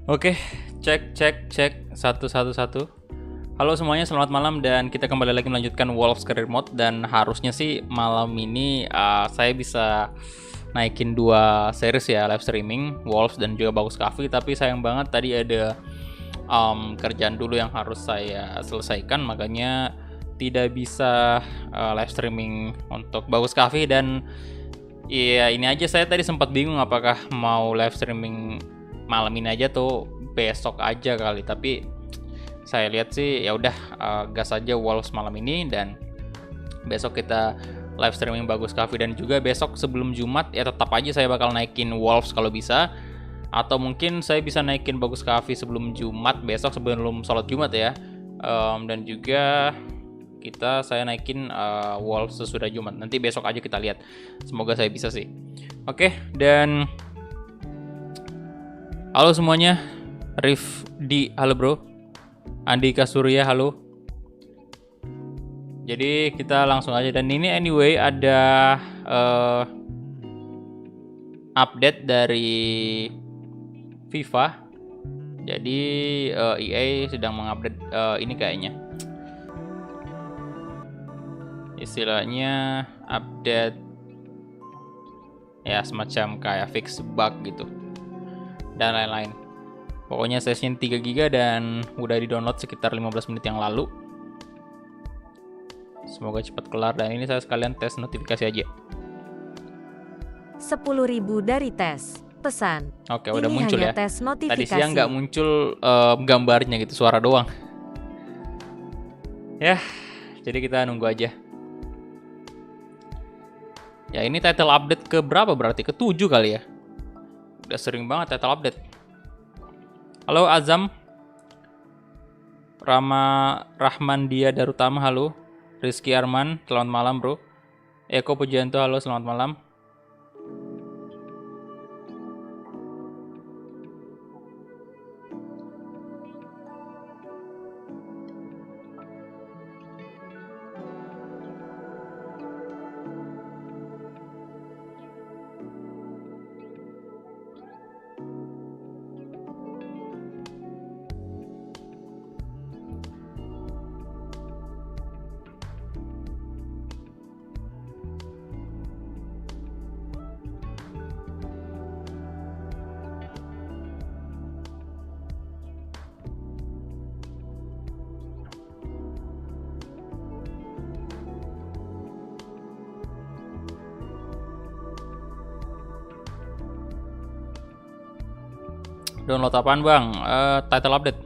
Oke, cek cek cek satu satu satu. Halo semuanya, selamat malam dan kita kembali lagi melanjutkan Wolves Career Mode dan harusnya sih malam ini saya bisa naikin dua series ya live streaming Wolves dan juga Bagus Coffee, tapi sayang banget tadi ada kerjaan dulu yang harus saya selesaikan, makanya tidak bisa live streaming untuk Bagus Coffee. Dan iya, ini aja saya tadi sempat bingung apakah mau live streaming malam ini aja tuh besok aja kali, tapi saya lihat sih ya udah, gas aja Wolves malam ini dan besok kita live streaming Bagus Cafe. Dan juga besok sebelum Jumat ya tetap aja saya bakal naikin Wolves kalau bisa, atau mungkin saya bisa naikin Bagus Cafe sebelum Jumat besok, sebelum sholat Jumat ya. Dan juga saya naikin Wolves sesudah Jumat. Nanti besok aja kita lihat. Semoga saya bisa sih. Oke, dan halo semuanya. Rifdi, halo bro. Andika Surya, halo. Jadi kita langsung aja, dan ini anyway ada update dari FIFA. Jadi EA sedang mengupdate ini kayaknya. Istilahnya update ya, semacam kayak fix bug gitu dan lain-lain. Pokoknya session 3 GB dan udah di-download sekitar 15 menit yang lalu. Semoga cepat kelar, dan ini saya sekalian tes notifikasi aja. 10.000 dari tes. Pesan. Oke, udah Ini muncul hanya ya. tes notifikasi. Tadi siang nggak muncul gambarnya gitu, suara doang. Ya, jadi kita nunggu aja. Ya, ini title update ke berapa berarti? Ke-7 kali ya. Udah sering banget title update. Halo Azam. Rahman Dia Darutama, halo. Rizky Arman, selamat malam bro. Eko Pujianto, halo, selamat malam. Download apaan bang? Title update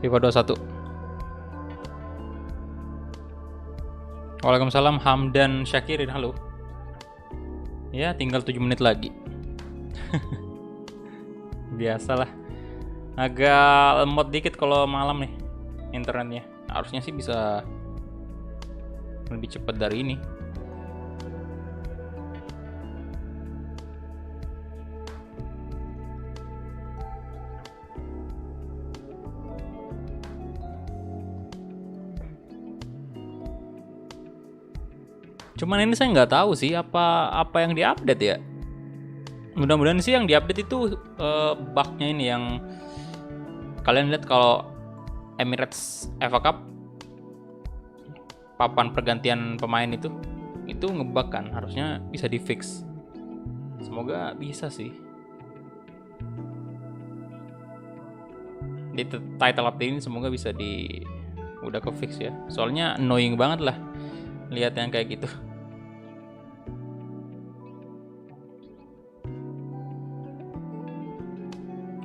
FIFA 21. Waalaikumsalam Hamdan Syakirin, halo. Ya, tinggal 7 menit lagi. Biasalah. Agak lemot dikit kalau malam nih internetnya. Harusnya sih bisa lebih cepat dari ini. Cuman ini saya nggak tahu sih apa yang diupdate ya. Mudah-mudahan sih yang diupdate itu bugnya ini yang kalian lihat kalau Emirates FA Cup papan pergantian pemain itu ngebug kan, harusnya bisa di fix. Semoga bisa sih. Di title update ini semoga bisa udah ke fix ya. Soalnya annoying banget lah lihat yang kayak gitu.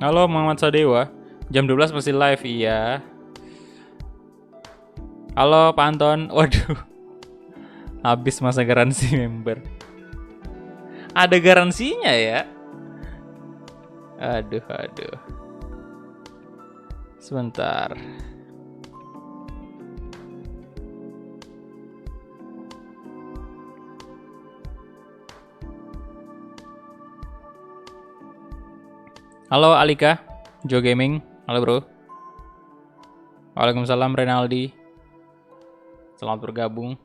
Halo Muhammad Sadewa, jam 12 masih live, iya. Halo Pak Anton, waduh, habis masa garansi member. Ada garansinya ya? Aduh. Sebentar. Halo Alika, Joe Gaming, halo bro. Waalaikumsalam Renaldi, selamat bergabung.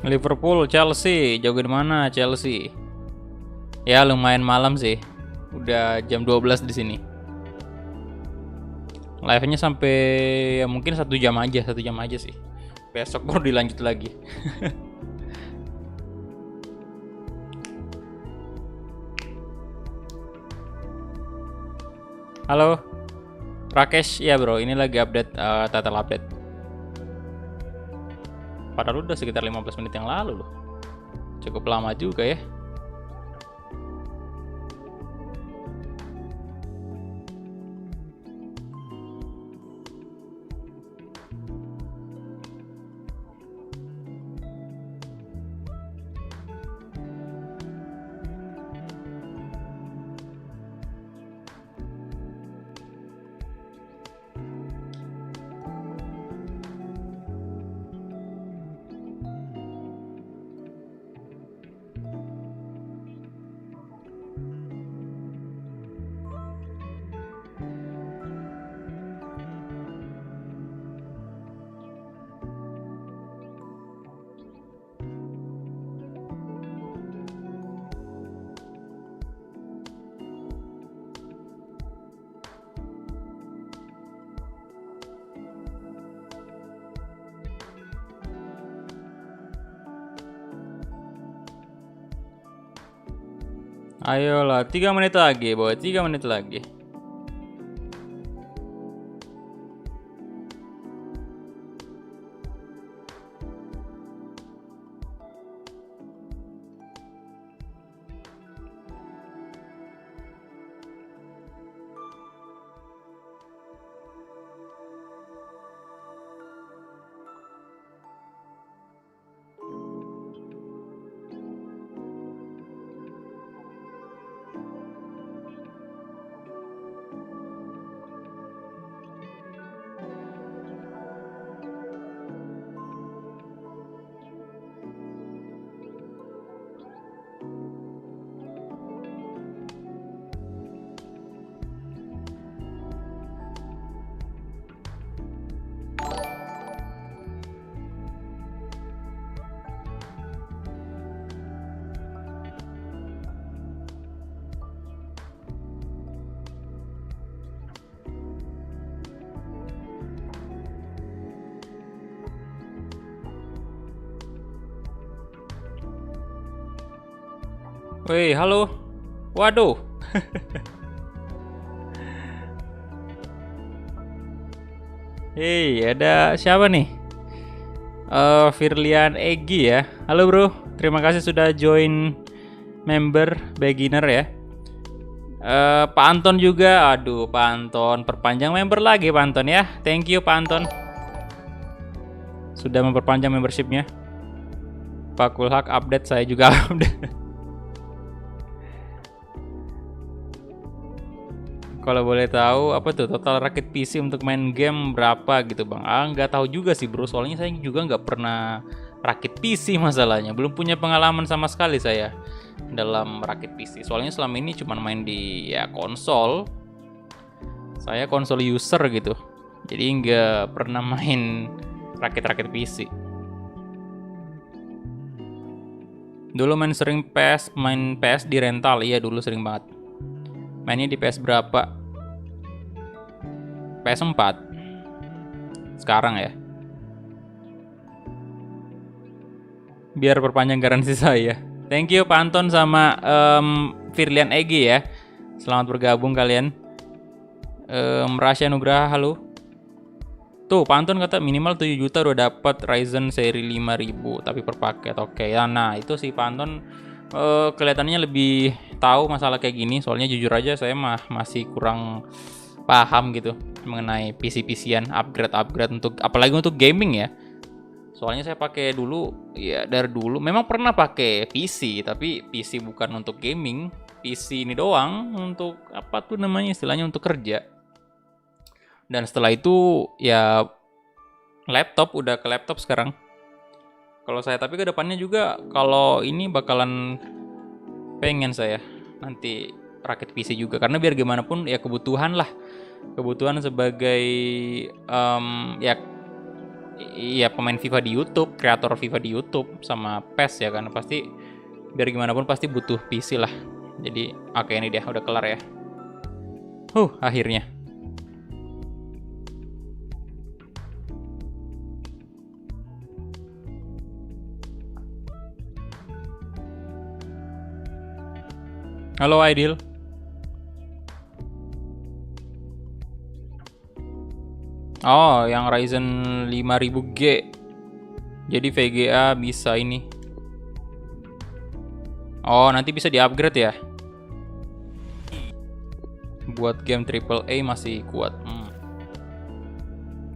Liverpool, Chelsea, jauh di mana Chelsea? Ya lumayan malam sih. Udah jam 12 di sini. Live-nya sampai ya mungkin 1 jam aja sih. Besok baru dilanjut lagi. Halo, Rakesh, ya bro, ini lagi update title update. Padahal udah sekitar 15 menit yang lalu loh. Cukup lama juga ya. Ayolah, 3 menit lagi, boy. 3 menit lagi. Woi, halo. Waduh. Hei, ada siapa nih? Firlian Egi ya. Halo bro, terima kasih sudah join member beginner ya. Pak Anton juga. Aduh, Pak Anton perpanjang member lagi Pak Anton ya. Thank you Pak Anton. Sudah memperpanjang membershipnya. Pak Kulhak update, saya juga update. Kalau boleh tahu apa tuh total rakit PC untuk main game berapa gitu bang? Nggak tahu juga sih bro, soalnya saya juga nggak pernah rakit PC masalahnya. Belum punya pengalaman sama sekali saya dalam rakit PC. Soalnya selama ini cuma main di ya konsol. Saya konsol user gitu. Jadi nggak pernah main rakit-rakit PC. Dulu main PS di rental. Iya dulu sering banget. Mainnya di PS berapa? PS4 sekarang ya. Biar perpanjang garansi saya. Thank you Pak Anton sama Firlian Egi ya. Selamat bergabung kalian. Rasya Nugraha, halo. Tuh Pak Anton kata minimal 7 juta udah dapat Ryzen seri 5000 tapi per paket. Oke, nah itu sih Pak Anton kelihatannya lebih tahu masalah kayak gini. Soalnya jujur aja saya masih kurang paham gitu mengenai PC-PC-an, upgrade untuk apalagi untuk gaming ya. Soalnya saya pakai dulu ya dari dulu memang pernah pakai PC, tapi PC bukan untuk gaming, PC ini doang untuk apa tuh namanya istilahnya untuk kerja. Dan setelah itu ya laptop, udah ke laptop sekarang. Kalau saya tapi ke depannya juga kalau ini bakalan pengen saya nanti rakit PC juga karena biar gimana pun ya kebutuhan sebagai ya iya pemain FIFA di YouTube, kreator FIFA di YouTube sama PES ya kan, pasti biar gimana pun pasti butuh PC lah. Jadi oke, ini dia udah kelar ya. Akhirnya. Halo Aidil. Oh, yang Ryzen 5000G. Jadi VGA bisa ini. Oh, nanti bisa di-upgrade ya. Buat game AAA masih kuat.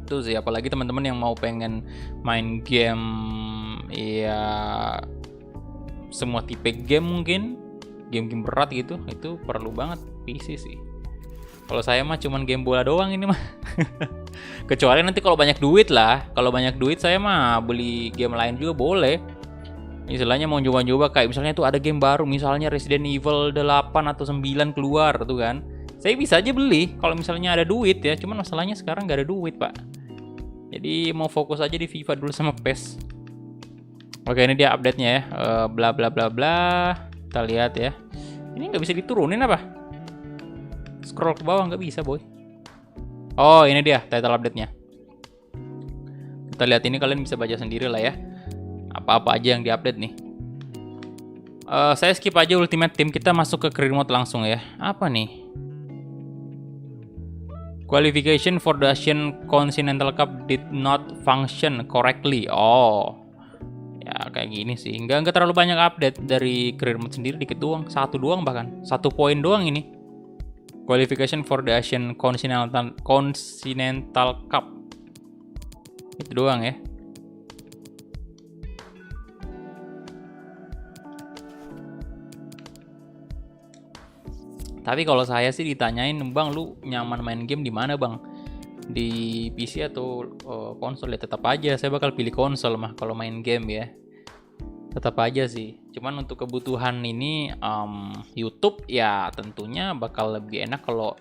Itu sih, apalagi teman-teman yang mau pengen main game ya semua tipe game mungkin, game-game berat gitu, itu perlu banget PC sih. Kalau saya mah cuman game bola doang ini mah. Kecuali nanti kalau banyak duit lah. Kalau banyak duit saya mah beli game lain juga boleh. Istilahnya mau coba-coba kayak misalnya tuh ada game baru, misalnya Resident Evil 8 atau 9 keluar tuh kan. Saya bisa aja beli kalau misalnya ada duit ya. Cuman masalahnya sekarang nggak ada duit, Pak. Jadi mau fokus aja di FIFA dulu sama PES. Oke, ini dia update-nya ya. Bla bla bla bla. Kita lihat ya. Ini nggak bisa diturunin apa? Scroll ke bawah nggak bisa, boy. Oh, ini dia title update-nya. Kita lihat ini, kalian bisa baca sendiri lah ya. Apa-apa aja yang diupdate nih. Saya skip aja Ultimate Team, kita masuk ke career mode langsung ya. Apa nih? Qualification for the Asian Continental Cup did not function correctly. Oh, ya kayak gini sih. Nggak terlalu banyak update dari career mode sendiri, dikit doang. 1 doang bahkan. 1 poin doang ini. Qualification for the Asian Continental Cup. Itu doang ya. Tapi kalau saya sih ditanyain, Bang, lu nyaman main game di mana, Bang? Di PC atau konsol? Ya tetap aja saya bakal pilih konsol mah kalau main game ya. Tetap aja sih. Cuman untuk kebutuhan ini YouTube ya tentunya bakal lebih enak kalau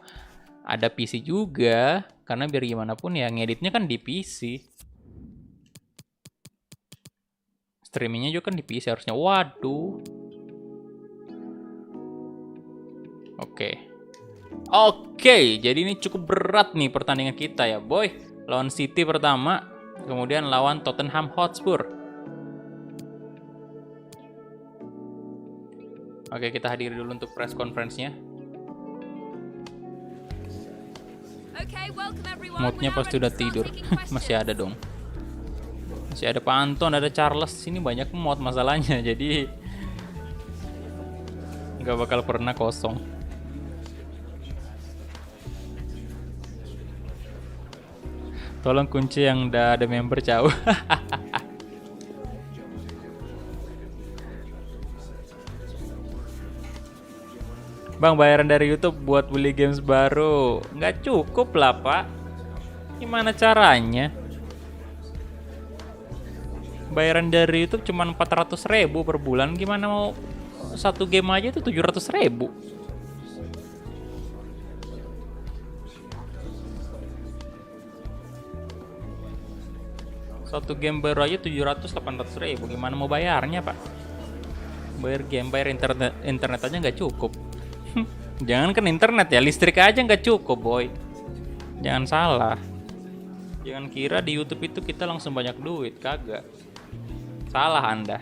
ada PC juga, karena biar gimana pun ya ngeditnya kan di PC. Streamingnya juga kan di PC harusnya. Waduh. Oke, jadi ini cukup berat nih pertandingan kita ya, boy. Lawan City pertama, kemudian lawan Tottenham Hotspur. Oke, kita hadiri dulu untuk press conference-nya. Moodnya pasti udah tidur. Masih ada dong. Masih ada Pak Anton, ada Charles. Ini banyak mod masalahnya, jadi nggak bakal pernah kosong. Tolong kunci yang udah ada member jauh. Bang, bayaran dari YouTube buat beli games baru nggak cukup lah, Pak. Gimana caranya? Bayaran dari YouTube cuma 400.000 per bulan. Gimana mau satu game aja tuh 700.000? Satu game baru aja 700-800.000. Gimana mau bayarnya, Pak? Bayar game, bayar internet aja nggak cukup. Jangan kan internet ya, listrik aja nggak cukup, boy. Jangan salah. Jangan kira di YouTube itu kita langsung banyak duit, kagak. Salah Anda.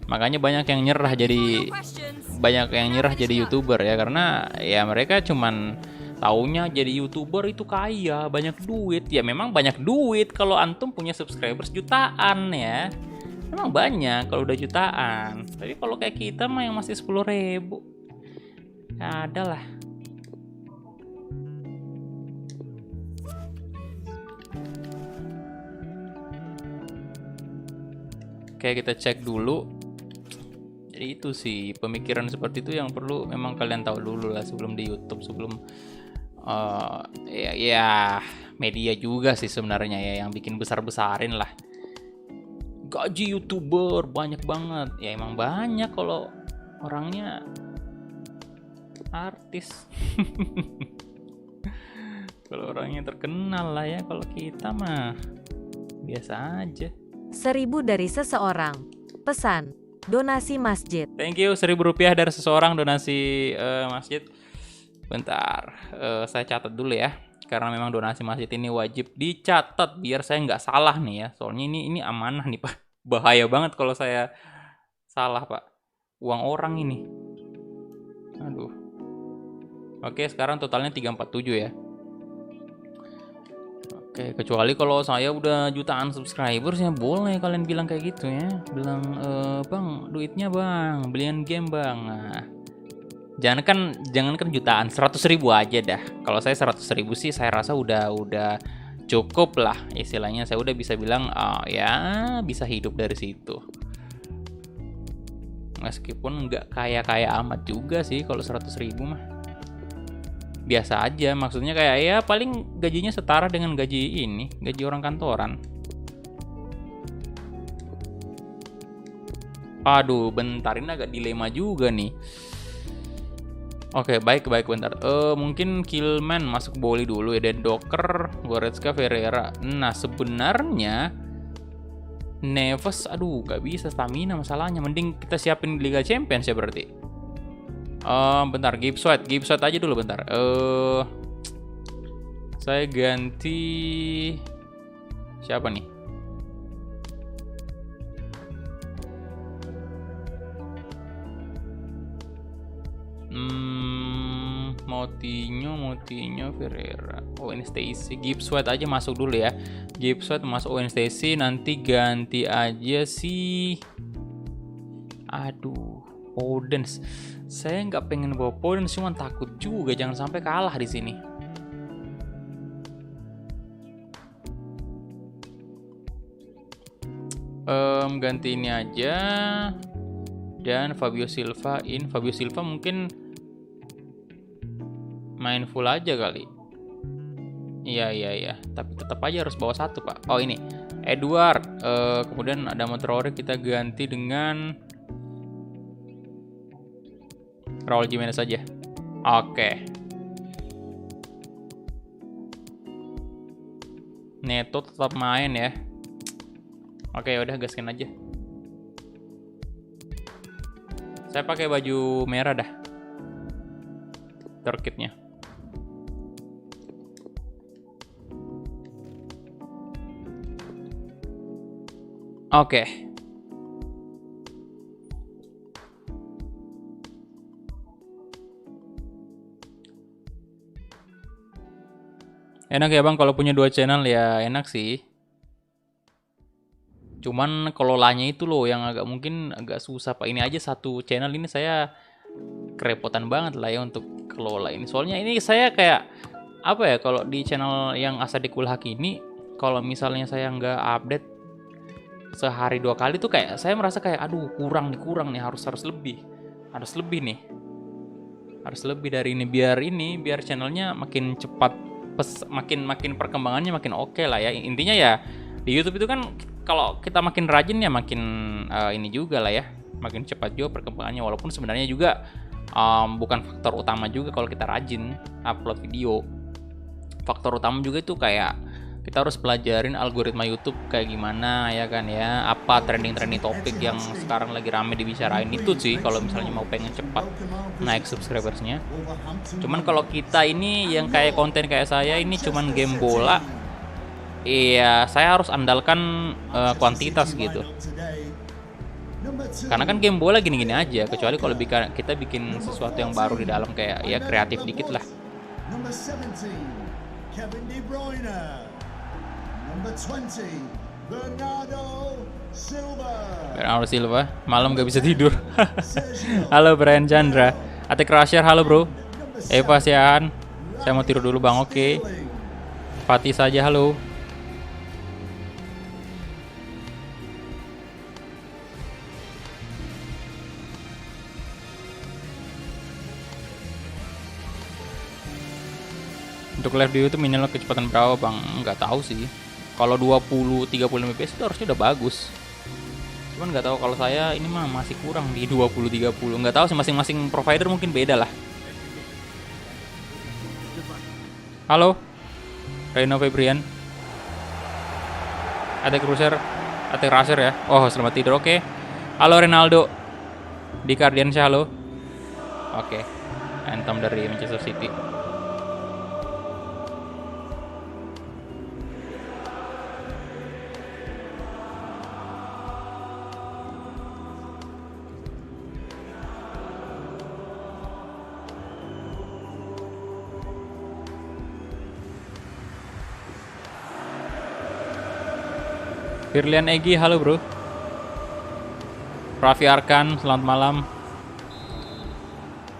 Makanya banyak yang nyerah jadi YouTuber ya, karena ya mereka cuman taunya jadi YouTuber itu kaya, banyak duit. Ya memang banyak duit kalau antum punya subscribers jutaan ya. Memang banyak kalau udah jutaan. Tapi kalau kayak kita mah yang masih 10.000, ya adalah. Oke, kita cek dulu. Jadi itu sih, pemikiran seperti itu yang perlu memang kalian tahu dulu lah sebelum di YouTube, sebelum ya media juga sih sebenarnya ya yang bikin besar-besarin lah. Gaji YouTuber banyak banget. Ya emang banyak kalau orangnya artis. Kalau orangnya terkenal lah ya, kalau kita mah Biasa aja. 1000 dari seseorang. Pesan, donasi masjid. Thank you, Rp1.000 dari seseorang donasi masjid. Bentar, saya catat dulu ya. Karena memang donasi masjid ini wajib dicatat biar saya nggak salah nih ya. Soalnya ini amanah nih Pak. Bahaya banget kalau saya salah Pak. Uang orang ini. Aduh. Oke, sekarang totalnya 347 ya. Oke, kecuali kalau saya udah jutaan subscribers ya boleh kalian bilang kayak gitu ya. Bilang, bang, duitnya bang, beliin game bang. Nah, jangan kan jutaan, 100.000 aja dah. Kalau saya 100.000 sih saya rasa udah cukup lah. Istilahnya saya udah bisa bilang, ya bisa hidup dari situ. Meskipun nggak kaya amat juga sih kalau 100.000 mah. Biasa aja, maksudnya kayak ya paling gajinya setara dengan gaji orang kantoran. Aduh, bentar ini agak dilema juga nih. Oke, baik bentar. Mungkin Killman masuk Boli dulu ya, dan Docker, Goretzka, Ferreira. Nah, sebenarnya Neves, aduh, gak bisa stamina masalahnya. Mending kita siapin Liga Champions ya berarti. Bentar, Gibbs White aja dulu bentar. Saya ganti siapa nih? Moutinho, Ferreira. Owen Stacy, Gibbs White aja masuk dulu ya. Gibbs White masuk, Owen Stacy, nanti ganti aja si Podence. Saya nggak pengen bawa Podence, cuma takut juga jangan sampai kalah di sini. Ganti ini aja. Dan Fabio Silva mungkin main full aja kali. Iya. Tapi tetap aja harus bawa satu Pak. Oh ini Edward. Kemudian ada Traoré, kita ganti dengan Raul Jimenez aja. Oke. Neto tetap main ya. Oke, udah gaskin aja. Saya pakai baju merah dah. Terkitnya. Oke. Enak ya bang kalau punya 2 channel ya, enak sih. Cuman kelolanya itu loh yang mungkin agak susah Pak. Ini aja 1 channel ini saya kerepotan banget lah ya untuk kelola ini. Soalnya ini saya kayak apa ya, kalau di channel yang Asadikul Haq ini, kalau misalnya saya nggak update sehari 2 kali tuh kayak saya merasa kayak aduh kurang nih, harus lebih nih. Harus lebih dari ini biar channelnya makin cepat, makin perkembangannya makin oke lah ya. Intinya ya di YouTube itu kan kalau kita makin rajin ya makin ini juga lah ya, makin cepat juga perkembangannya. Walaupun sebenarnya juga bukan faktor utama juga kalau kita rajin upload video. Faktor utama juga itu kayak kita harus pelajarin algoritma YouTube kayak gimana ya kan ya, apa trending topik yang sekarang lagi rame dibicarain itu sih kalau misalnya mau pengen cepat naik subscribersnya. Cuman kalau kita ini yang kayak konten kayak saya ini cuman game bola, iya saya harus andalkan kuantitas gitu. Karena kan game bola gini-gini aja, kecuali kalau kita bikin sesuatu yang baru di dalam kayak ya kreatif dikit lah. Kevin De Bruyne. Number 20, Bernardo Silva. Malam gak bisa tidur. Halo Brian Chandra. Atik Rasher, halo bro. Eva Sian. Saya mau tidur dulu bang, oke. Fatih saja, halo. Untuk live di YouTube minimal kecepatan berapa bang? Nggak tahu sih. Kalau 20-30 fps itu harusnya udah bagus. Cuman nggak tahu kalau saya ini mah masih kurang di 20-30. Nggak tahu sih, masing-masing provider mungkin beda lah. Halo, Reno Febrian. Attack Cruiser, Attack Rusher ya. Oh, selamat tidur. Oke. Halo Ronaldo. Di Guardiansya halo. Oke. Anthem dari Manchester City. Firlian Egi, halo bro. Raffi Arkan, selamat malam.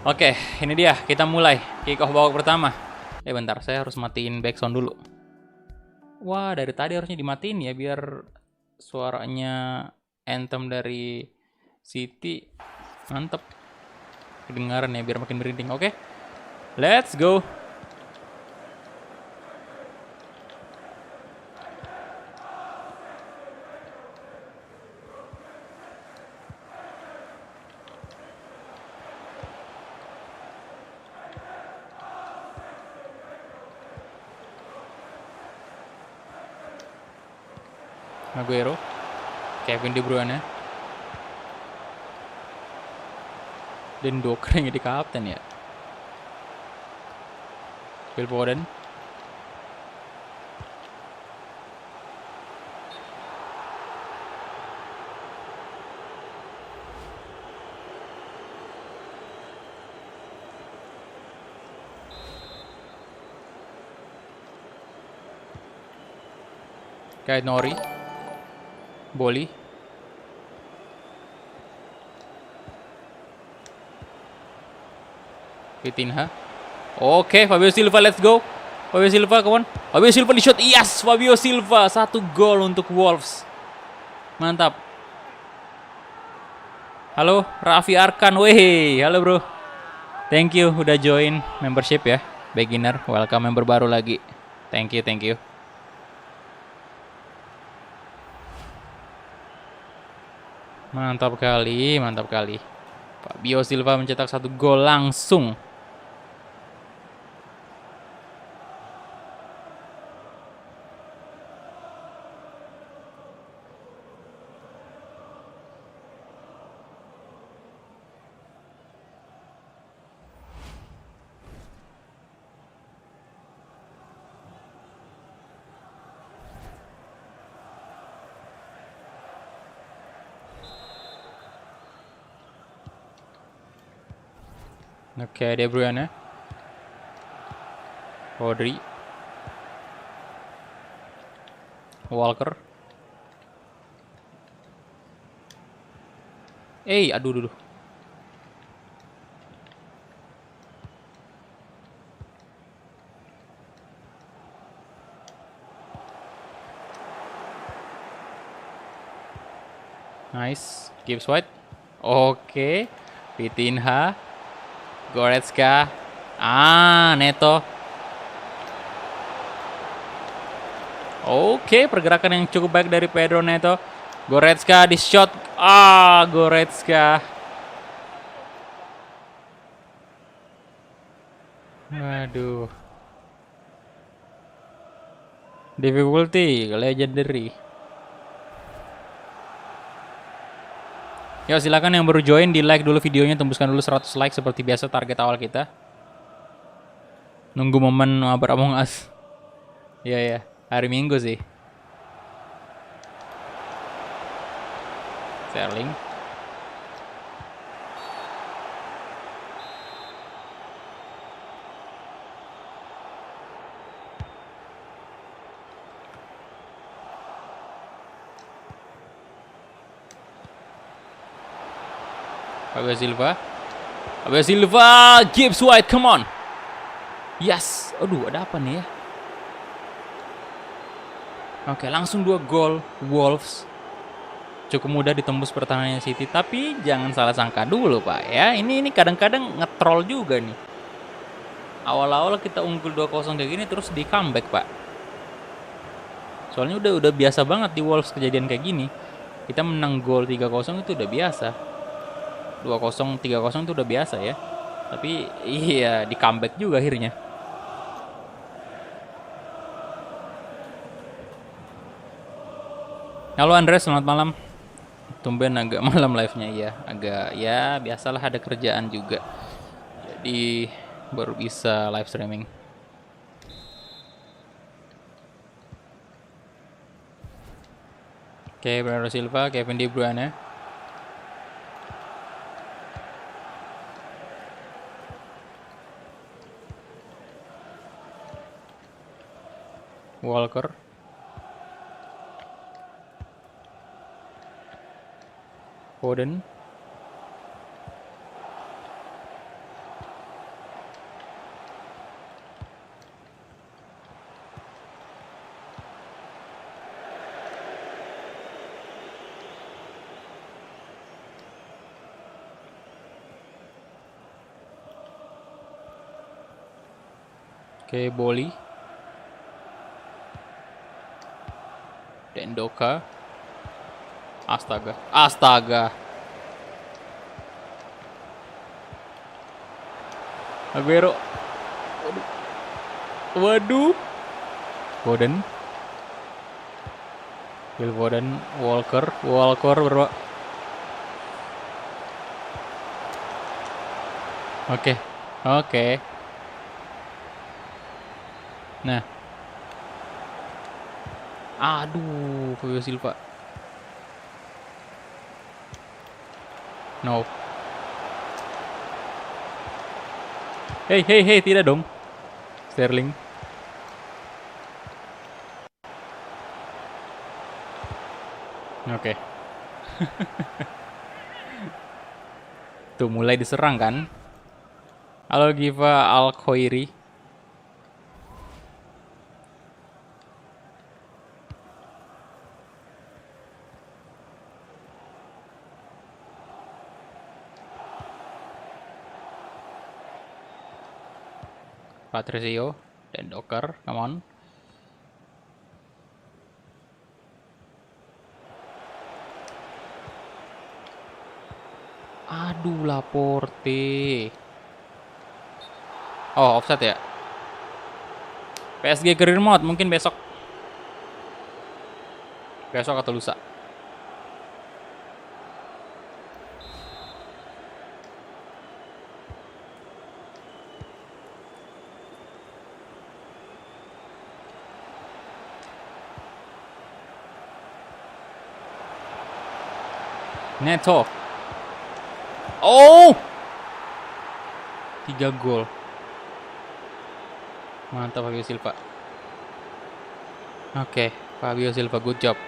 Oke, ini dia, kita mulai kick off babak pertama. Bentar, saya harus matiin backsound dulu. Wah, dari tadi harusnya dimatiin ya, biar suaranya anthem dari City mantep kedengaran ya, biar makin merinding. Oke, let's go. Aguero, Kevin De Bruyne, dan Docker yang jadi kapten ya. Phil Foden, Kyle Nori, Boli, Vitinha. Oke, Fabio Silva, let's go. Fabio Silva, kawan. Fabio Silva di shot. Yes, Fabio Silva. 1 gol untuk Wolves. Mantap. Halo, Raffi Arkan. Weh, halo bro. Thank you udah join membership ya. Beginner, welcome member baru lagi. Thank you, thank you. Mantap kali, mantap kali. Fabio Silva mencetak 1 gol langsung. Oke, De Bruyne, Rodri, Walker. Aduh. Nice, Gibbs White. Oke, Vitinha, Goretzka, Neto. Oke, pergerakan yang cukup baik dari Pedro Neto. Goretzka di shot. Goretzka. Waduh. Difficulty, legendary. Yo, silakan yang baru join di like dulu videonya, tembuskan dulu 100 like seperti biasa target awal kita. Nunggu momen mabar Among Us. Iya, hari Minggu sih. Sterling. Fabio Silva, Gibbs White, come on. Yes, aduh ada apa nih ya? Oke, langsung 2 gol Wolves. Cukup mudah ditembus pertahanannya City, tapi jangan salah sangka dulu Pak ya. Ini kadang-kadang nge-troll juga nih. Awal-awal kita unggul 2-0 kayak gini terus di comeback Pak. Soalnya udah biasa banget di Wolves kejadian kayak gini. Kita menang gol 3-0 itu udah biasa. 2-0, 3-0 itu udah biasa ya. Tapi iya di comeback juga akhirnya. Halo Andres, selamat malam. Tumben agak malam live-nya ya. Agak ya biasalah ada kerjaan juga. Jadi baru bisa live streaming. Oke, Bernardo Silva, Kevin De Bruyne. Walker. Foden. Oke, Boli. Dendoka. Astaga. Astaga. Aguero. Waduh. Waduh. Foden. Phil Foden. Walker. Walker berapa? Oke. Oke. Nah. Aduh, Fabio Silva. No. Hey, hey, hey, tidak dong. Sterling. Oke. Tuh mulai diserang kan. Halo Giva Al-Khoiri. Patricio dan Docker, come on. Aduh, Laporte. Oh, offset ya. PSG career mode mungkin besok. Besok atau lusa. Neto. Oh! 3 gol. Mantap Fabio Silva. Oke, Fabio Silva, good job.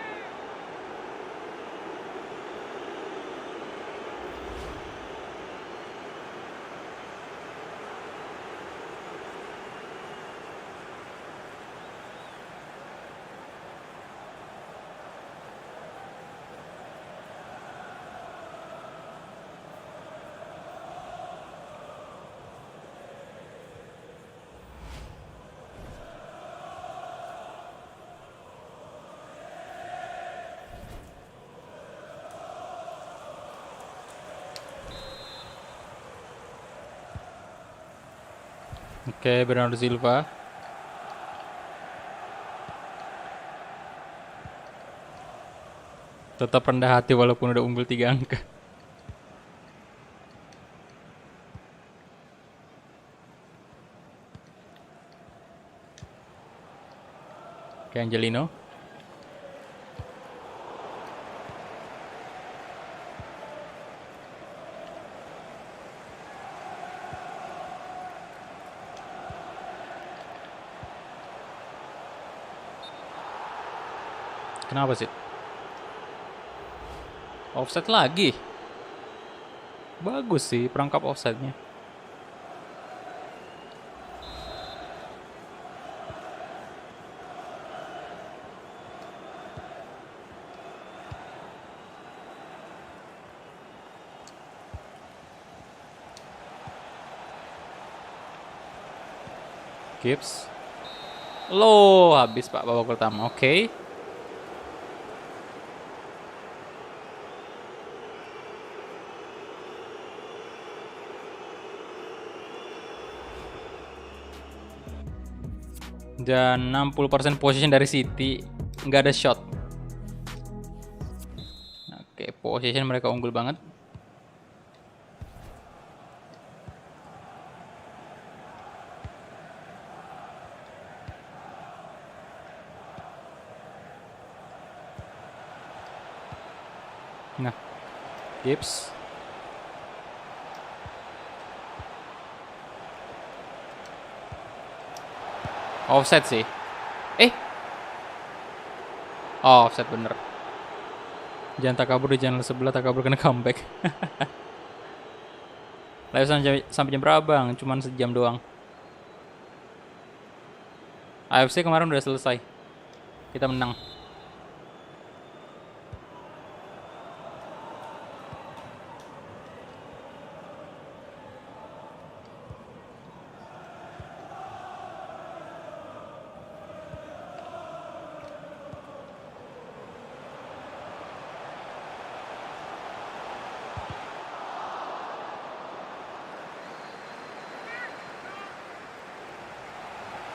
Oke, Bernardo Silva. Tetap rendah hati walaupun udah unggul 3 angka. Oke, Angelino. Kenapa sih? Offset lagi. Bagus sih perangkap offsetnya. Gibbs. Loh, habis Pak babak pertama. Oke. Dan 60% position dari City, nggak ada shot. Possession mereka unggul banget. Nah, Gibbs. Offset sih. Oh, offset bener. Jangan tak kabur di channel sebelah, tak kabur kena comeback. Live sampai jam berapa bang? Cuman sejam doang. AFC kemarin udah selesai. Kita menang.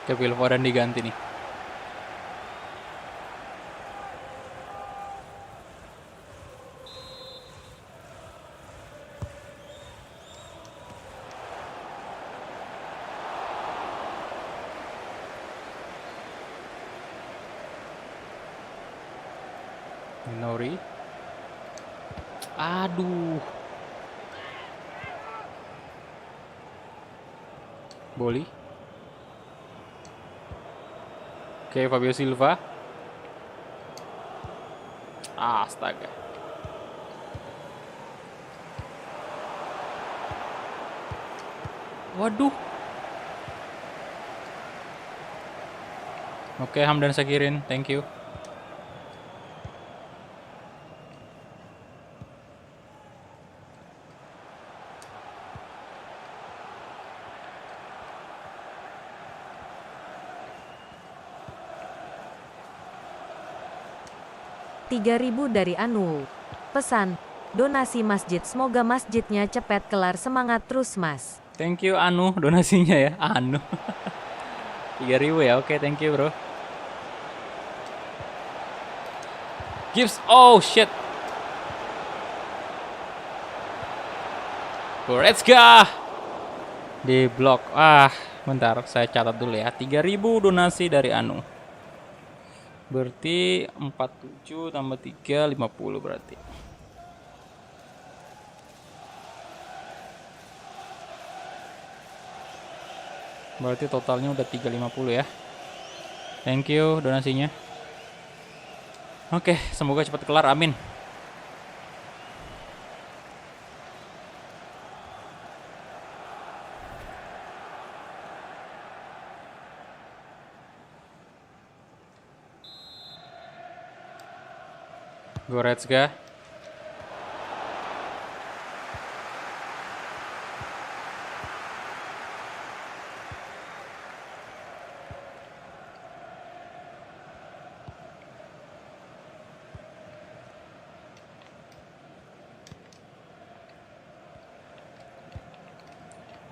Ke Phil Foden diganti nih. Nori. Aduh. Boli. Oke, Fabio Silva. Astaga. Waduh. Oke, Hamdan Sakirin, thank you. Rp3.000 dari Anu. Pesan, donasi masjid, semoga masjidnya cepet kelar, semangat terus mas. Thank you Anu donasinya ya. Anu. 3.000 ya. Oke, thank you bro. Gibbs. Oh shit. Goretzka. Di blok. Bentar, saya catat dulu ya. 3.000 donasi dari Anu. Berarti 47 tambah 3 50 berarti. Berarti totalnya udah 350 ya. Thank you donasinya. Oke, semoga cepat kelar, amin. Goretzka.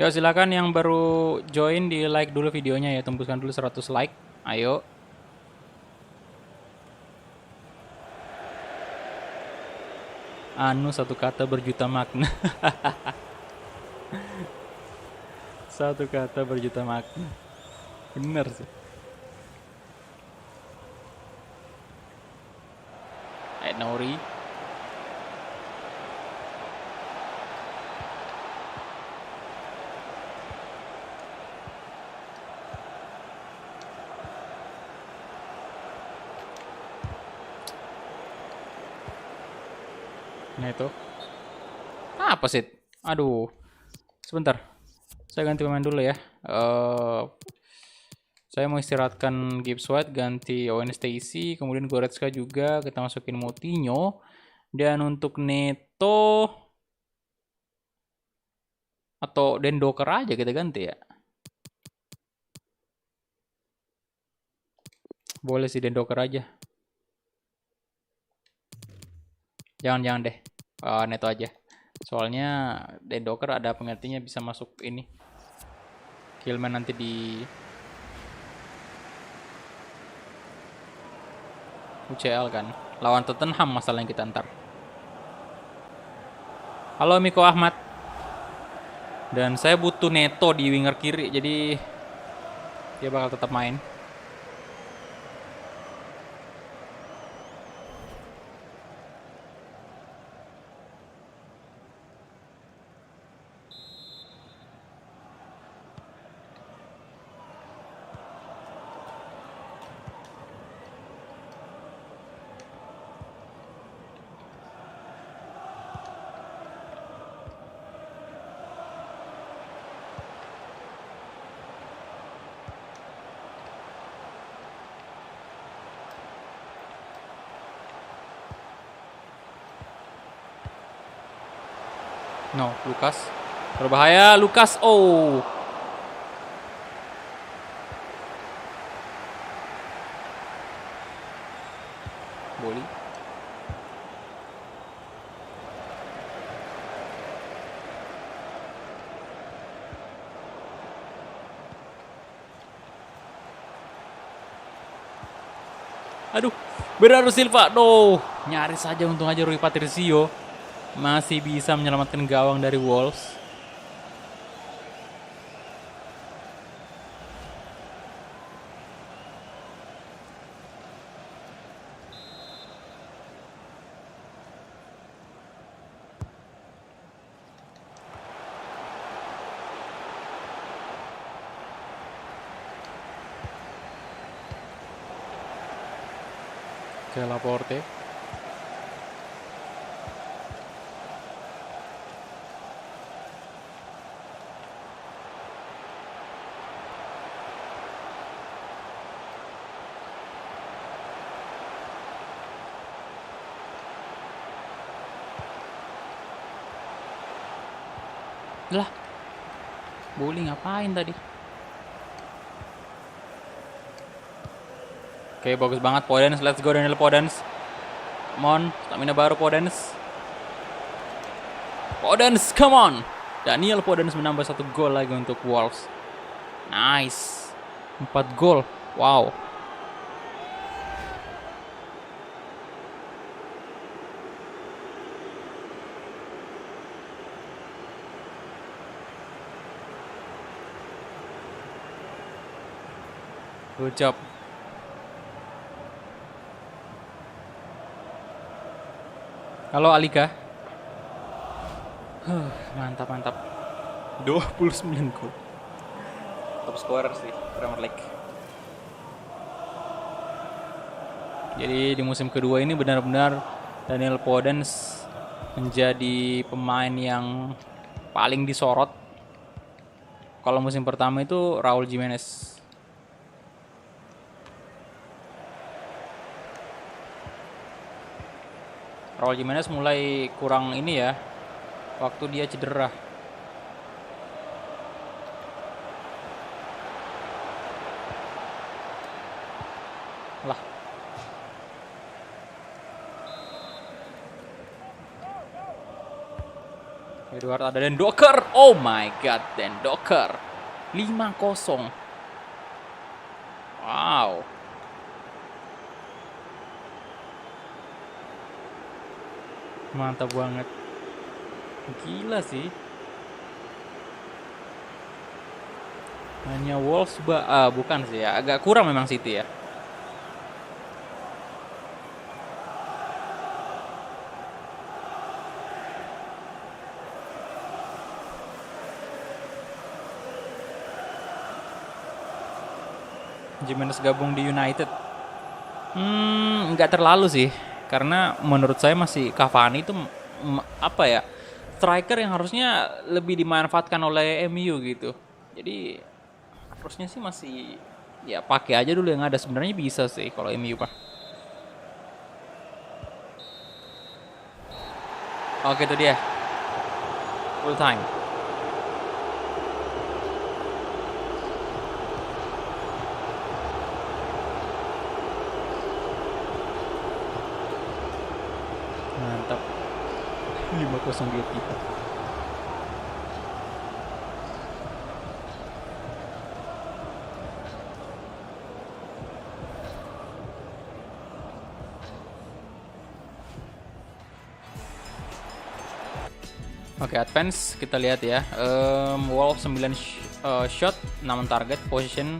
Yo, silakan yang baru join di like dulu videonya ya, tembuskan dulu 100 like. Ayo. Anu satu kata berjuta makna. Satu kata berjuta makna. Bener sih. Nori. Nah itu. Apa sih? Aduh. Sebentar. Saya ganti pemain dulu ya. Saya mau istirahatkan Gibbs White, ganti Owen Stacy, kemudian Goretzka juga, kita masukin Moutinho. Dan untuk Neto atau Dendoker aja kita ganti ya. Boleh sih Dendoker aja. Jangan deh. Neto aja. Soalnya Dendoker ada pengertinya bisa masuk ini. Killman nanti di UCL kan. Lawan Tottenham masalahnya kita ntar. Halo Miko Ahmad. Dan saya butuh Neto di winger kiri, jadi dia bakal tetap main. No, Lukas. Berbahaya, Lukas. Oh. Boli. Aduh, Bernardo Silva. Duh, nyaris saja, untung aja Rui Patricio masih bisa menyelamatkan gawang dari Wolves. Ke Laporte. Lah, Boli ngapain tadi? Oke, bagus banget Podence. Let's go Daniel Podence. Come on, stamina baru Podence. Podence, come on. Daniel Podence menambah 1 gol lagi untuk Wolves. Nice. 4 gol. Wow. Good job. Halo Alika. Mantap, mantap. 29 gol. Top scorer sih Premier League. Jadi di musim kedua ini benar-benar Daniel Podence menjadi pemain yang paling disorot. Kalau musim pertama itu Raul Jimenez. Raul Jimenez mulai kurang ini ya, waktu dia cedera. Lah. Edward ada Dan Docker. Oh my god, Dan Docker. 5-0. Wow. Mantap banget. Gila sih. Hanya Wolves bukan sih ya. Agak kurang memang City ya. Jimenez gabung di United. Nggak terlalu sih. Karena menurut saya masih Cavani itu apa ya, striker yang harusnya lebih dimanfaatkan oleh MU gitu. Jadi harusnya sih masih ya pakai aja dulu yang ada. Sebenarnya bisa sih kalau MU Pak. Oke, itu dia. Full time. Mantap. 5-0 dia kita. Oke, advance kita lihat ya. Wolves 9 shot, 6 target, position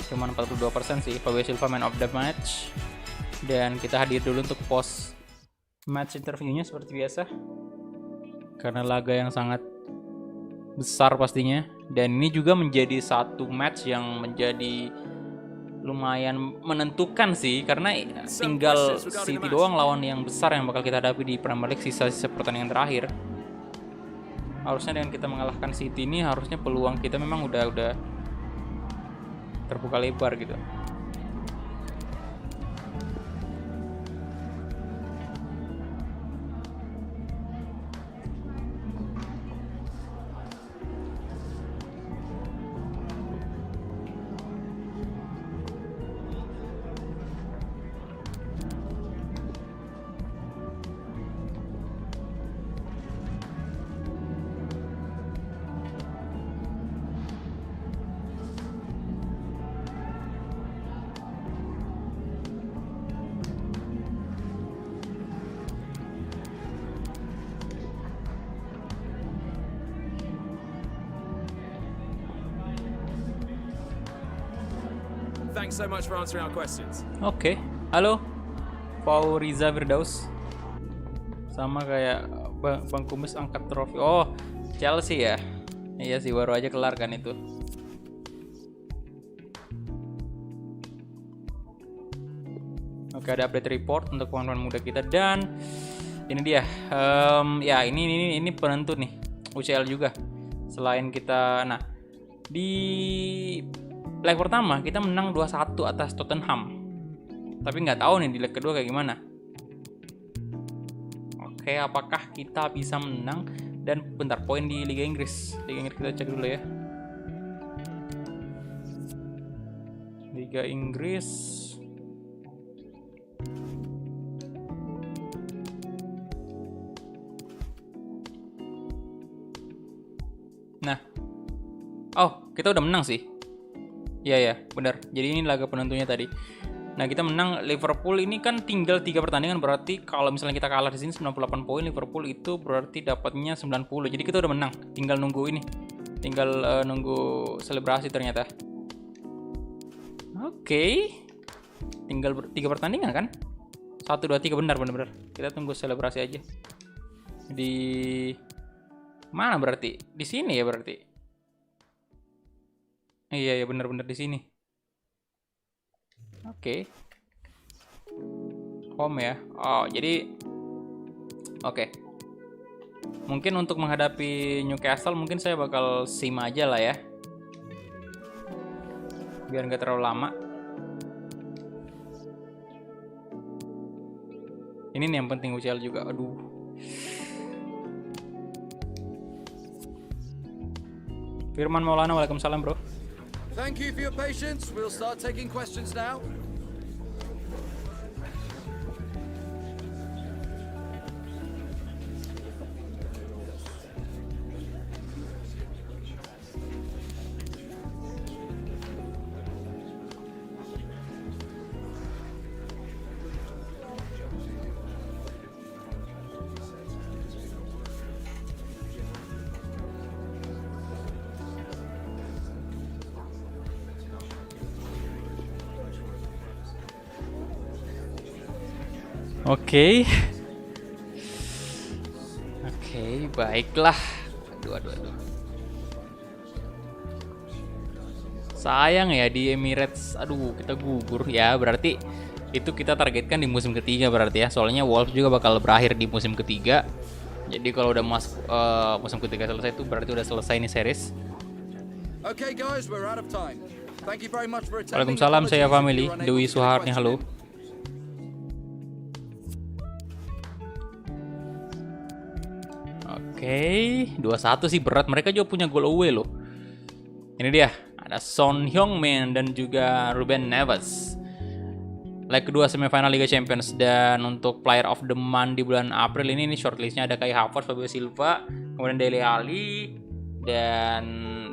cuma 42% sih. Fabio Silva man of the match. Dan kita hadir dulu untuk post match interviewnya seperti biasa. Karena laga yang sangat besar pastinya. Dan ini juga menjadi satu match yang menjadi lumayan menentukan sih, karena tinggal City doang lawan yang besar yang bakal kita hadapi di Premier League sisa-sisa pertandingan terakhir. Harusnya dengan kita mengalahkan City ini harusnya peluang kita memang udah terbuka lebar gitu. Thanks so much for answering our questions. Oke, halo Fauriza Firdaus. Sama kayak Bang Kumis angkat trofi. Oh, Chelsea ya. Iya sih, baru aja kelar kan itu. Oke, ada update report untuk pemain-pemain muda kita dan ini dia. Ya, ini penentu nih. UCL juga. Selain kita, nah di leg pertama kita menang 2-1 atas Tottenham. Tapi nggak tahu nih di leg kedua kayak gimana. Oke, apakah kita bisa menang? Dan bentar, poin di Liga Inggris. Liga Inggris kita cek dulu ya. Liga Inggris. Nah. Oh, kita udah menang sih. Iya, benar. Jadi ini laga penentunya tadi. Nah, kita menang. Liverpool ini kan tinggal 3 pertandingan, berarti kalau misalnya kita kalah di sini 98 poin, Liverpool itu berarti dapatnya 90. Jadi kita udah menang. Tinggal nunggu ini. Tinggal nunggu selebrasi ternyata. Oke. Tinggal 3 pertandingan kan? 1 2 3 benar. Kita tunggu selebrasi aja. Di mana berarti? Di sini ya berarti. Iya benar di sini. Oke. Home ya. Oh, jadi oke. Mungkin untuk menghadapi Newcastle mungkin saya bakal sim aja lah ya. Biar nggak terlalu lama. Ini nih yang penting UCL juga. Aduh. Firman Maulana, waalaikumsalam bro. Thank you for your patience. We'll start taking questions now. Oke, baiklah. Aduh. Sayang ya di Emirates. Aduh, kita gugur ya. Berarti itu kita targetkan di musim ketiga berarti ya. Soalnya Wolves juga bakal berakhir di musim ketiga. Jadi kalau udah masuk musim ketiga selesai itu berarti udah selesai nih series. Okay guys, we're out of time. Thank you very much for attending. Waalaikumsalam, saya family. Dewi Suharni, halo. Oke, 2-1 sih berat. Mereka juga punya goal away loh. Ini dia, ada Son Heung-min dan juga Ruben Neves. Leg kedua semifinal Liga Champions. Dan untuk Player of the Month di bulan April ini shortlistnya ada Kai Havertz, Fabio Silva, kemudian Dele Alli, dan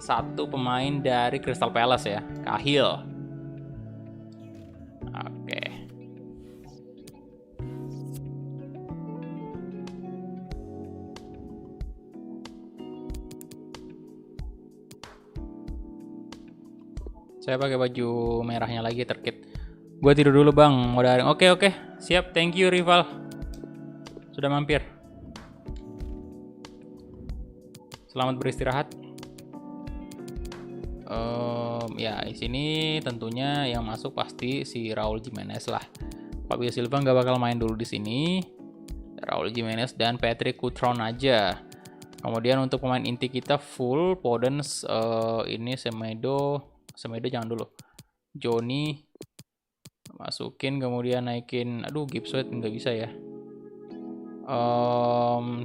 satu pemain dari Crystal Palace ya, Cahill. Oke. Saya pakai baju merahnya lagi terkit. Gua tidur dulu bang, mau daring. Oke, siap. Thank you rival. Sudah mampir. Selamat beristirahat. Ya di sini tentunya yang masuk pasti si Raul Jimenez lah. Fabio Silva nggak bakal main dulu di sini. Raul Jimenez dan Patrick Cutrone aja. Kemudian untuk pemain inti kita full Podence, ini Semedo jangan dulu. Johnny masukin, kemudian naikin. Aduh, Gibbs White nggak bisa ya.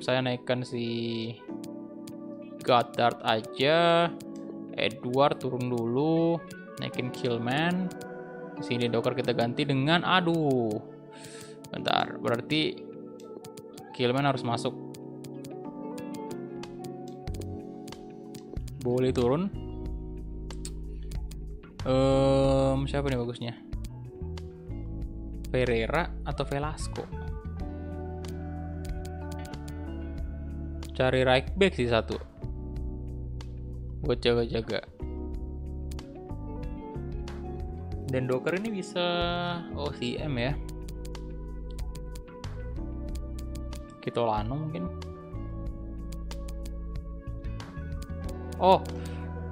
Saya naikkan si Goddard aja. Edward turun dulu, naikin Killman. Di sini Docker kita ganti dengan bentar, berarti Killman harus masuk. Boleh turun. Siapa nih bagusnya? Pereira atau Velasco? Cari right back sih satu buat jaga-jaga. Dan Docker ini bisa OCM ya. Kitolano mungkin. Oh,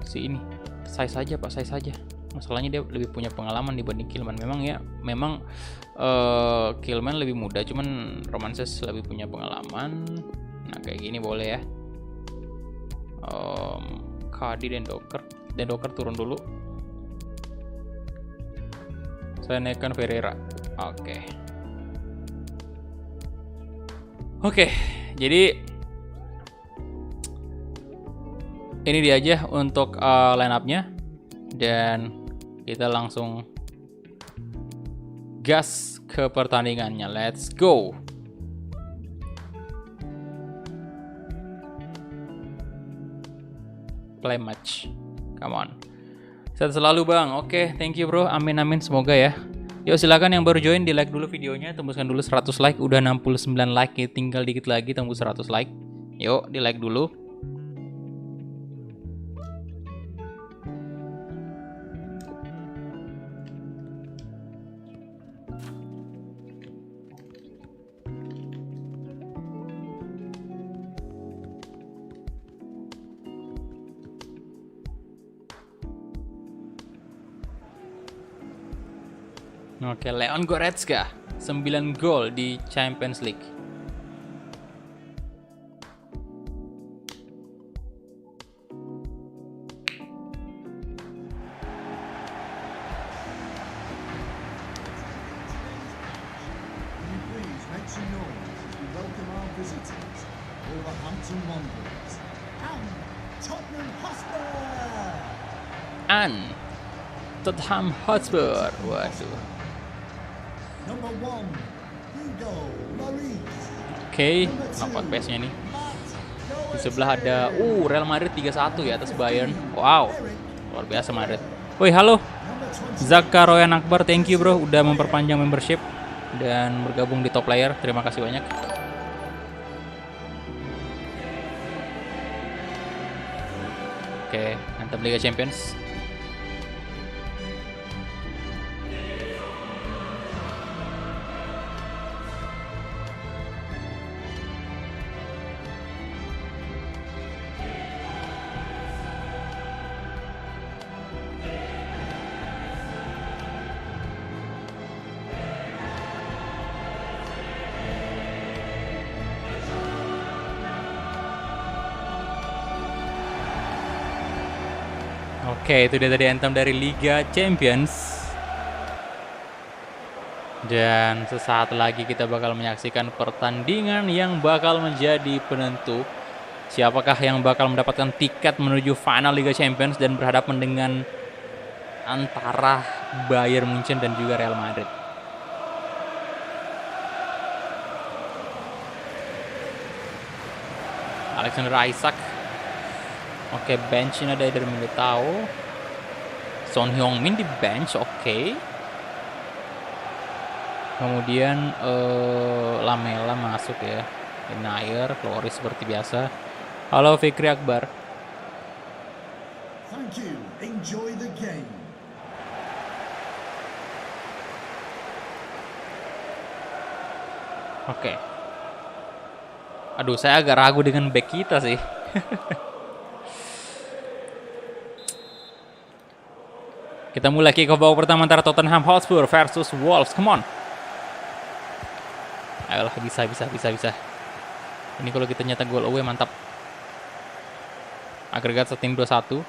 si ini. Saya saja. Masalahnya dia lebih punya pengalaman dibanding Killman. Memang Killman lebih muda, cuman Romanses lebih punya pengalaman. Nah, kayak gini boleh ya. Kadi dan Docker turun dulu. Saya naikkan Ferreira. Oke, jadi ini dia aja untuk line up-nya, dan kita langsung gas ke pertandingannya. Let's go. Play match, come on. Sehat selalu bang. Oke, thank you bro. Amin, semoga ya. Yuk silakan yang baru join di like dulu videonya, tembuskan dulu 100 like. Udah 69 like, tinggal dikit lagi tembus 100 like. Yuk di like dulu. Oke, Leon Goretzka 9 gol di Champions League. Please make some noise as we welcome our visitors, Wolverhampton Wanderers and Tottenham Hotspur. Waduh. Number 1, Hugo Lloris. Oke, nampak PS-nya nih. Di sebelah ada Real Madrid 3-1 ya atas Bayern. Wow, luar biasa Madrid. Woi, halo. Zakaroyan Akbar, thank you bro udah memperpanjang membership dan bergabung di top player. Terima kasih banyak. Oke, mantap Liga Champions. Oke, itu dia tadi anthem dari Liga Champions. Dan sesaat lagi kita bakal menyaksikan pertandingan yang bakal menjadi penentu siapakah yang bakal mendapatkan tiket menuju final Liga Champions dan berhadapan dengan antara Bayern Munchen dan juga Real Madrid. Alexander Isak. Oke, bench ini ada dari Militao. Son Heung-min di bench, oke. Kemudian Lamela masuk ya. Nair, Loris seperti biasa. Halo Fikri Akbar. Thank you. Enjoy the game. Oke. Aduh, saya agak ragu dengan back kita sih. Kita mulai kick off babak pertama antara Tottenham Hotspur versus Wolves. Come on. Ayolah, bisa. Ini kalau kita nyetak gol away mantap. Agregat setim 2-1.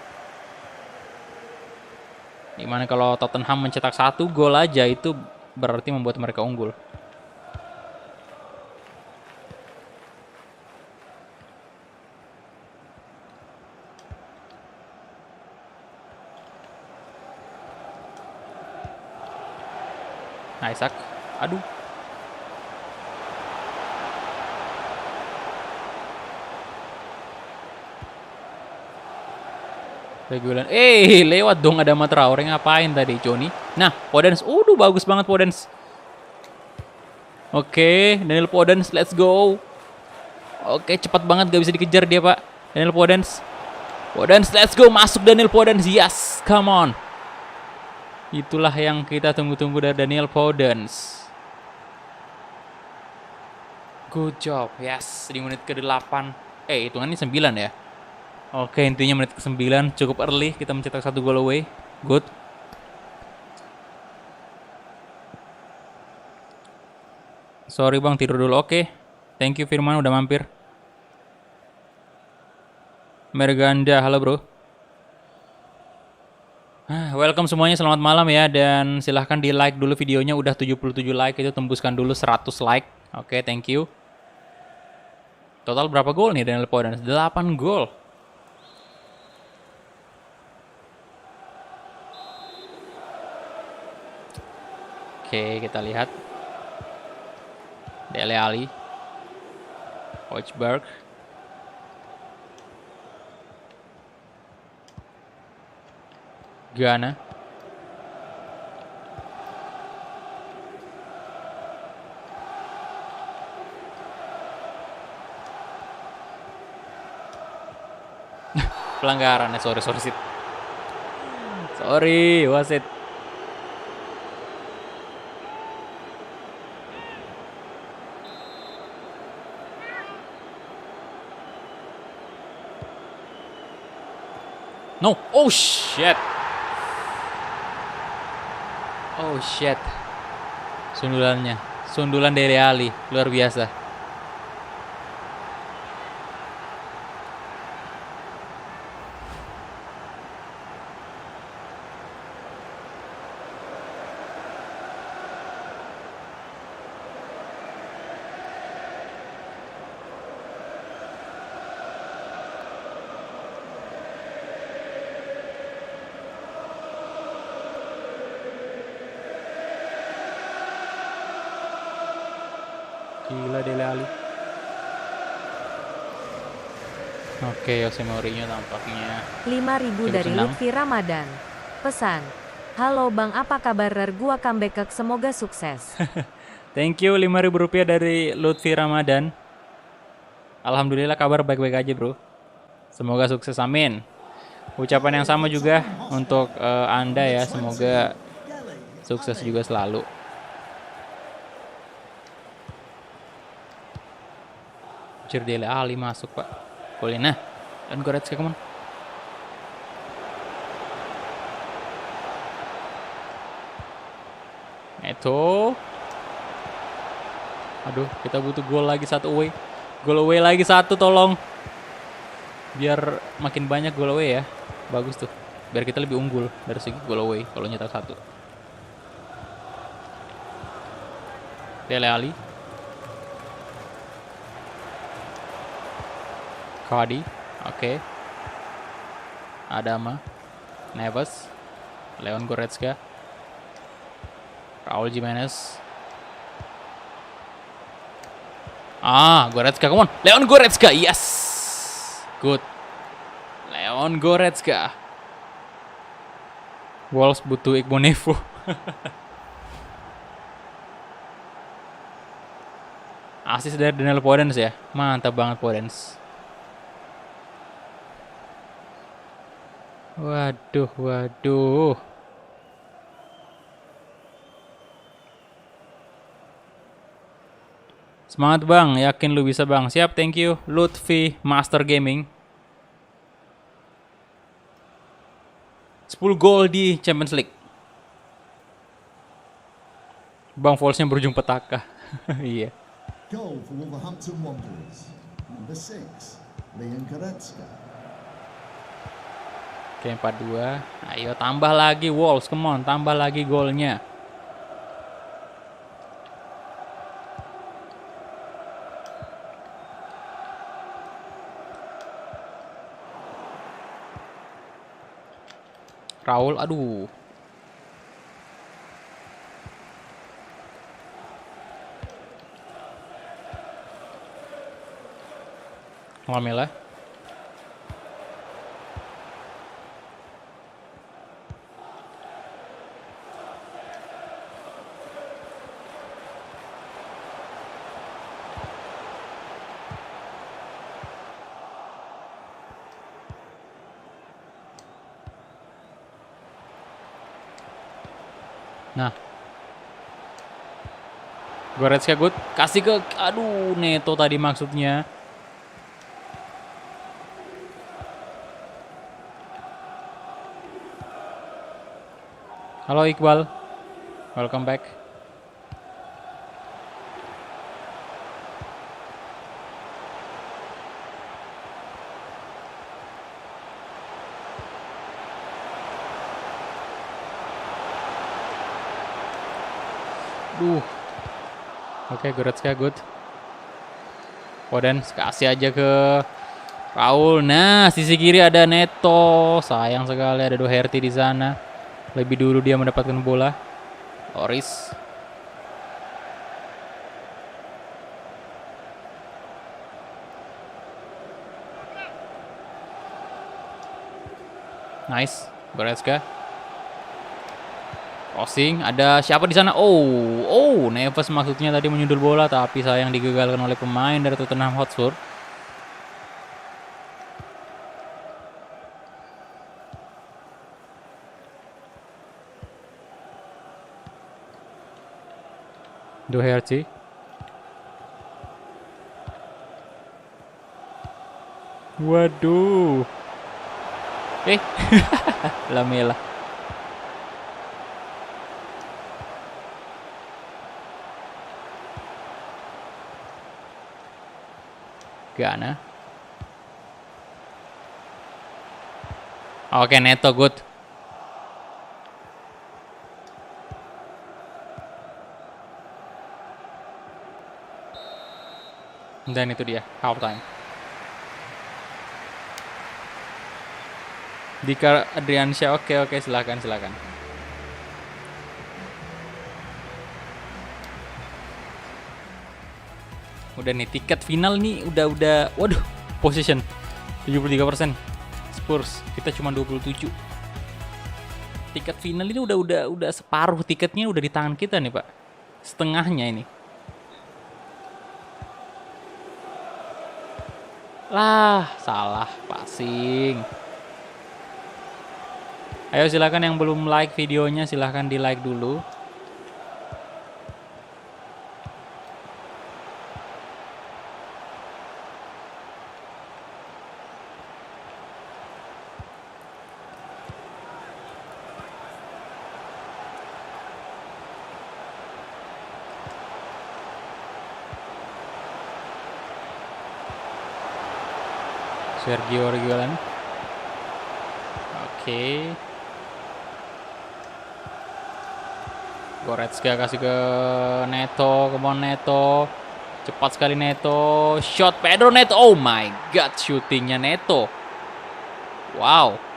Dimana kalau Tottenham mencetak 1 gol aja itu berarti membuat mereka unggul. Nah, Isak. Aduh. Regulan. Lewat dong ada Traore, ngapain tadi Joni? Nah, Podence. Bagus banget Podence. Oke, Daniel Podence, let's go. Oke, cepat banget, gak bisa dikejar dia, Pak. Daniel Podence. Podence, let's go. Masuk Daniel Podence. Yes, come on. Itulah yang kita tunggu-tunggu dari Daniel Podence. Good job. Yes, di menit ke-8. Hitungannya 9 ya. Oke, intinya menit ke-9 cukup early kita mencetak 1 gol away. Good. Sorry Bang, tidur dulu. Oke. Thank you Firman udah mampir. Merganda, halo bro. Welcome semuanya, selamat malam ya. Dan silahkan di like dulu videonya, udah 77 like, itu tembuskan dulu 100 like. Oke, thank you. Total berapa gol nih Daniel Podence? 8 gol. Oke, kita lihat. Dele Alli. Hojbjerg. Ghana. Pelanggaran ya, sorry Sid. Sorry, wasit. No, oh shit. Sundulan dari Ali, luar biasa. Gila Dele Alli. Oke, Jose Mourinho tampaknya 5.000 dari senang. Lutfi Ramadan. Pesan. Halo Bang, apa kabar? Gua comeback, semoga sukses. Thank you 5.000 rupiah dari Lutfi Ramadan. Alhamdulillah kabar baik-baik aja bro. Semoga sukses, amin. Ucapan yang sama juga untuk Anda ya, semoga sukses juga selalu. Dele Alli masuk pak. Golin, nah. Dan Goretzka, come on. Itu. Aduh, kita butuh gol lagi 1 away. Gol away lagi 1, tolong. Biar makin banyak gol away ya. Bagus tuh. Biar kita lebih unggul dari segi gol away kalau nyetak 1. Dele Alli. Cardi, oke. Adama, Neves, Leon Goretzka, Raul Jimenez. Goretzka, come on. Leon Goretzka, yes. Good. Leon Goretzka. Wolves butuh Igbonevo. Asis dari Daniel Podence ya. Mantap banget Podence. Waduh. Semangat bang, yakin lu bisa bang. Siap, thank you. Lutfi Master Gaming. 10 gol di Champions League. Bang Volsnya berujung petaka. Iya. Goal for Wolverhampton Wanderers. Number 6, Leon Goretzka. Oke, 4-2. Ayo tambah lagi Wolves, come on, tambah lagi golnya. Raul, aduh. Lamela. Nah. Goretzka good. Kasih ke, aduh, Neto tadi maksudnya. Halo Iqbal. Welcome back. Oke, Goretzka good. Foden kasih aja ke Raul. Nah, sisi kiri ada Neto. Sayang sekali ada Doherty di sana. Lebih dulu dia mendapatkan bola. Loris. Nice, Goretzka. Crossing, ada siapa di sana? Oh, Neves maksudnya tadi menyundul bola, tapi sayang digagalkan oleh pemain dari Tottenham Hotspur. Doherty. Waduh. Lamela. Gana. Oke, Neto good. Dan itu dia half time. Dika Adriansyah, oke, silakan. Udah nih tiket final nih udah waduh, position 73%. Spurs kita cuma 27. Tiket final ini udah separuh tiketnya udah di tangan kita nih, Pak. Setengahnya ini. Lah, salah passing. Ayo silakan yang belum like videonya silahkan di like dulu. Sergio Reguilon. Oke. Goretzka kasih ke Neto, come on Neto. Cepat sekali Neto. Shot Pedro Neto. Oh my god, shootingnya Neto. Wow.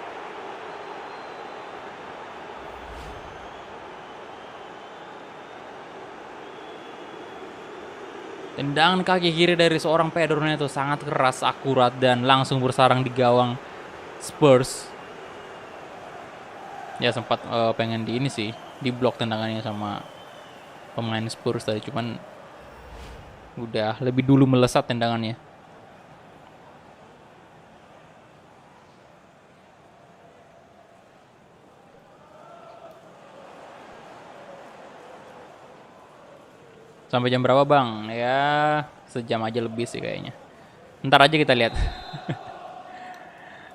Tendangan kaki kiri dari seorang Pedro Neto sangat keras, akurat, dan langsung bersarang di gawang Spurs. Ya sempat pengen di ini sih, diblok tendangannya sama pemain Spurs tadi, cuman udah lebih dulu melesat tendangannya. Sampai jam berapa bang? Ya sejam aja lebih sih kayaknya. Ntar aja kita lihat.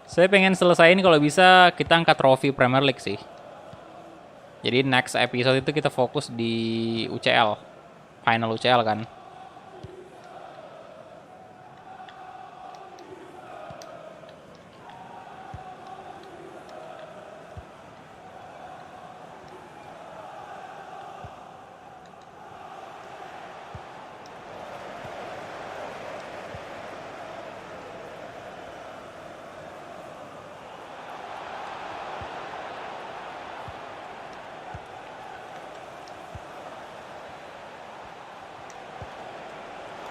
Saya pengen selesaiin kalau bisa kita angkat trofi Premier League sih. Jadi next episode itu kita fokus di UCL. Final UCL kan.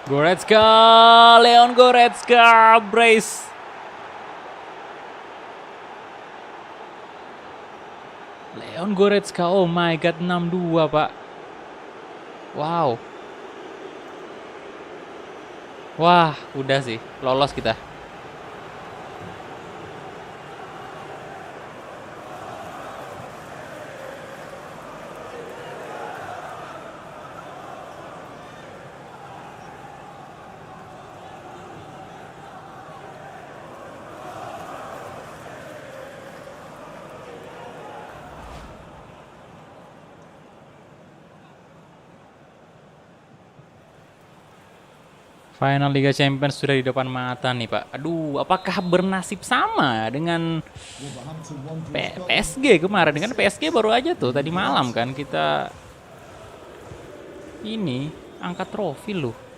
Goretzka, Leon Goretzka, brace. Leon Goretzka, oh my god, 6-2 pak. Wow. Wah, udah sih, lolos kita. Final Liga Champions sudah di depan mata nih Pak. Aduh, apakah bernasib sama dengan Wolverhampton Wanderers got PSG kemarin? Dengan PSG baru aja tuh tadi malam kan kita ini angkat trofi loh.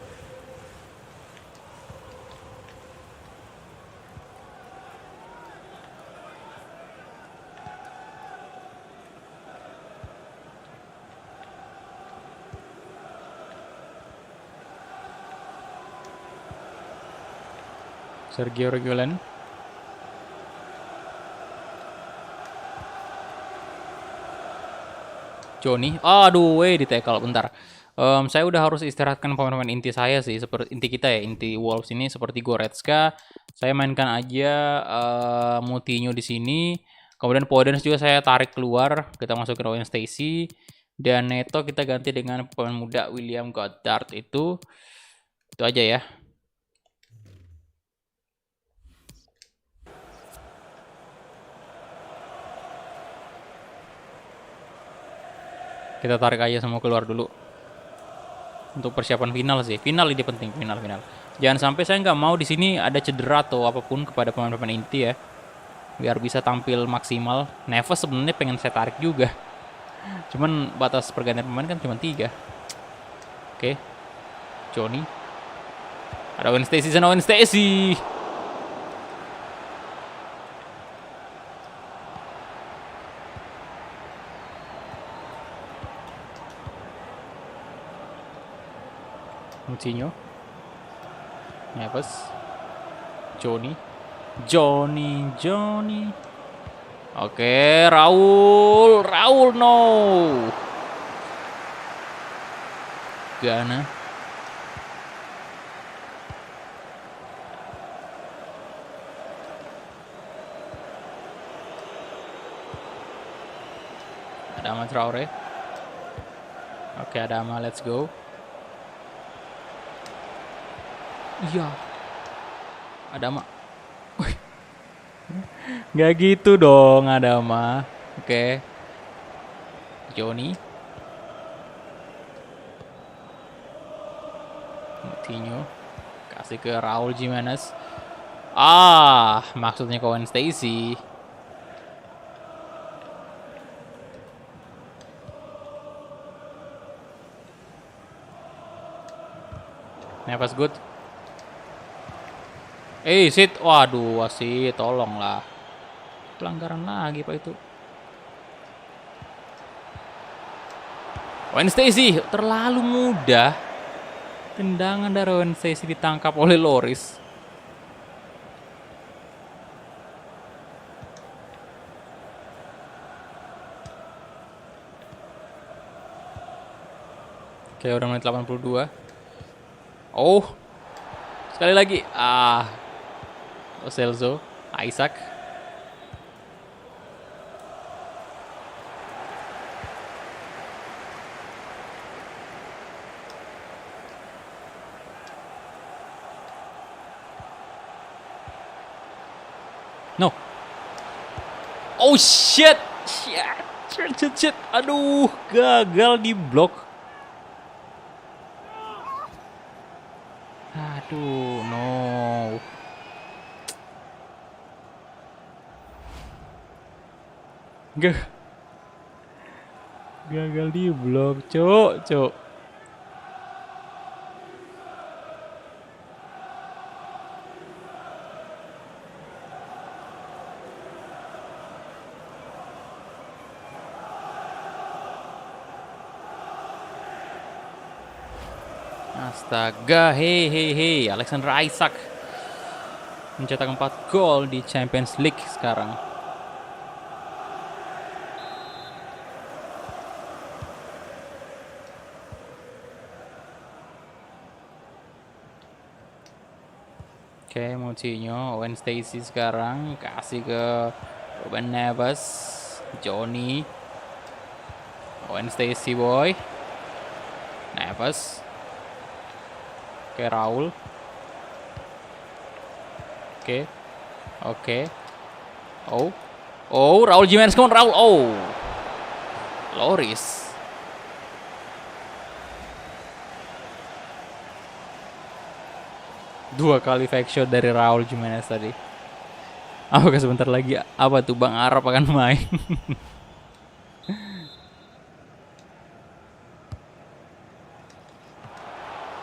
Sergio Reguilon. Johnny. Aduh, di tackle bentar. Saya udah harus istirahatkan pemain-pemain inti saya sih, seperti inti kita ya, inti Wolves ini seperti Goretzka. Saya mainkan aja Moutinho di sini. Kemudian Podence juga saya tarik keluar, kita masukin Owen Stacy dan Neto kita ganti dengan pemain muda William Goddard itu. Itu aja ya. Kita tarik aja semua keluar dulu. Untuk persiapan final sih. Final ini penting, final. Jangan sampai saya nggak mau di sini ada cedera atau apapun kepada pemain-pemain inti ya. Biar bisa tampil maksimal. Neves sebenarnya pengen saya tarik juga. Cuman batas pergantian pemain kan cuma 3. Oke. Johnny. Ada Owen Stacy sana, Owen Stacy. Moutinho, Neves, Johnny. Oke, Raul no. Gana. Adama Traore. Oke, Adama, let's go. Iya. Adama. Nggak gitu dong Adama. Oke. Johnny. Moutinho. Kasih ke Raul Jimenez. Maksudnya ke Owen Stacy. Neves good. Sit. Waduh, wasit, tolonglah. Pelanggaran lagi Pak itu. Owen Stacy terlalu mudah. Tendangan dari Owen Stacy ditangkap oleh Loris. Oke, udah menit 82. Sekali lagi. Celso, Isaac. Oh shit. Shit. Aduh, gagal di blok. Aduh, no. Gagal di blok, cok. Astaga, hei, Alexander Isak mencetak 4 gol di Champions League sekarang. Oke, Moutinho, Owen Stacey sekarang kasih ke Ruben Neves, Johnny, Owen Stacey boy, Neves, oke Raul, oke, Raul Jimenez, come on Raul, Loris. Dua kali fake shot dari Raul Jimenez tadi. Apakah sebentar lagi apa tuh Bang Arab akan main?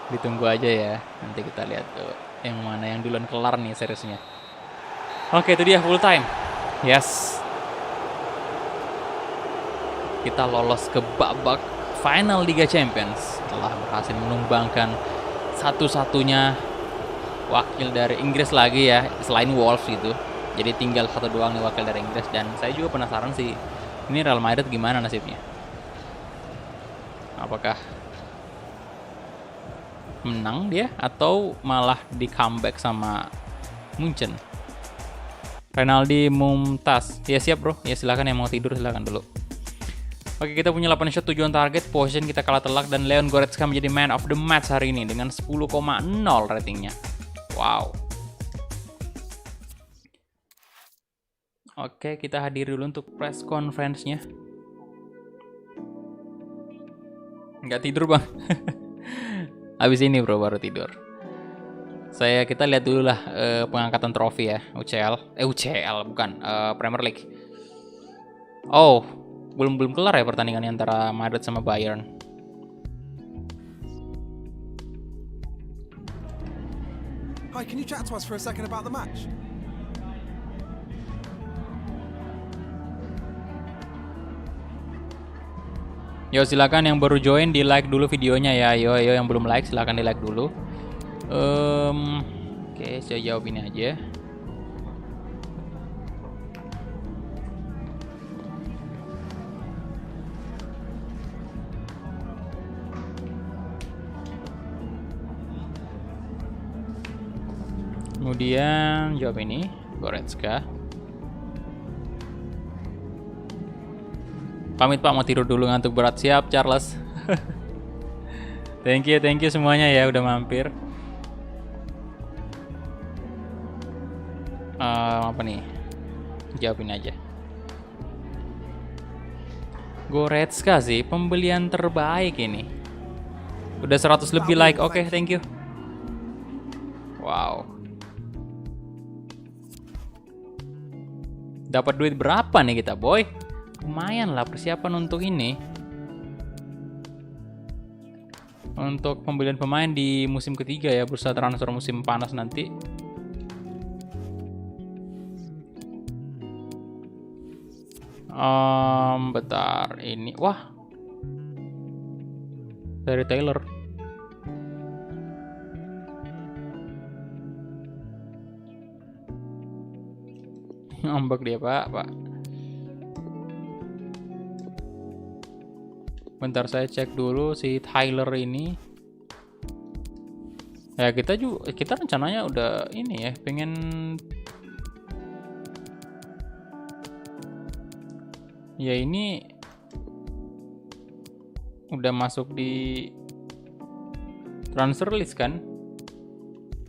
Ditunggu aja ya. Nanti kita lihat tuh yang mana yang duluan kelar nih seriesnya. Oke, itu dia full time. Yes. Kita lolos ke babak final Liga Champions setelah berhasil menumbangkan satu-satunya wakil dari Inggris lagi ya, selain Wolves gitu. Jadi tinggal satu doang nih wakil dari Inggris. Dan saya juga penasaran sih, ini Real Madrid gimana nasibnya? Apakah menang dia atau malah di comeback sama Munchen? Renaldi Mumtaz, ya siap bro, ya silakan yang mau tidur silakan dulu. Oke, kita punya 8 shot, 7 on target, possession kita kalah telak, dan Leon Goretzka menjadi man of the match hari ini dengan 10,0 ratingnya. Wow. Oke, kita hadir dulu untuk press conference-nya. Nggak tidur bang. Habis ini bro baru tidur. Kita lihat dulu lah pengangkatan trofi ya, UCL bukan, Premier League. Oh, belum kelar ya pertandingan antara Madrid sama Bayern. Hi, can you chat to us for a second about the match? Yo, silakan yang baru join di like dulu videonya ya. Yo yang belum like silakan di like dulu. Oke, saya jawab ini aja. Kemudian jawab ini, Goretzka. Pamit Pak, mau tidur dulu ngantuk berat. Siap Charles. Thank you semuanya ya udah mampir. Apa nih? Jawabin aja. Goretzka sih pembelian terbaik ini. Udah 100 lebih like. Oke, thank you. Wow. Dapat duit berapa nih kita, boy? Lumayan lah persiapan untuk ini. Untuk pembelian pemain di musim ketiga ya, bursa transfer musim panas nanti. Bentar ini. Wah. Dari Taylor. Ngambek dia, Pak. Bentar saya cek dulu si Tyler ini. Ya kita rencananya udah ini ya, pengen ya ini udah masuk di transfer list kan.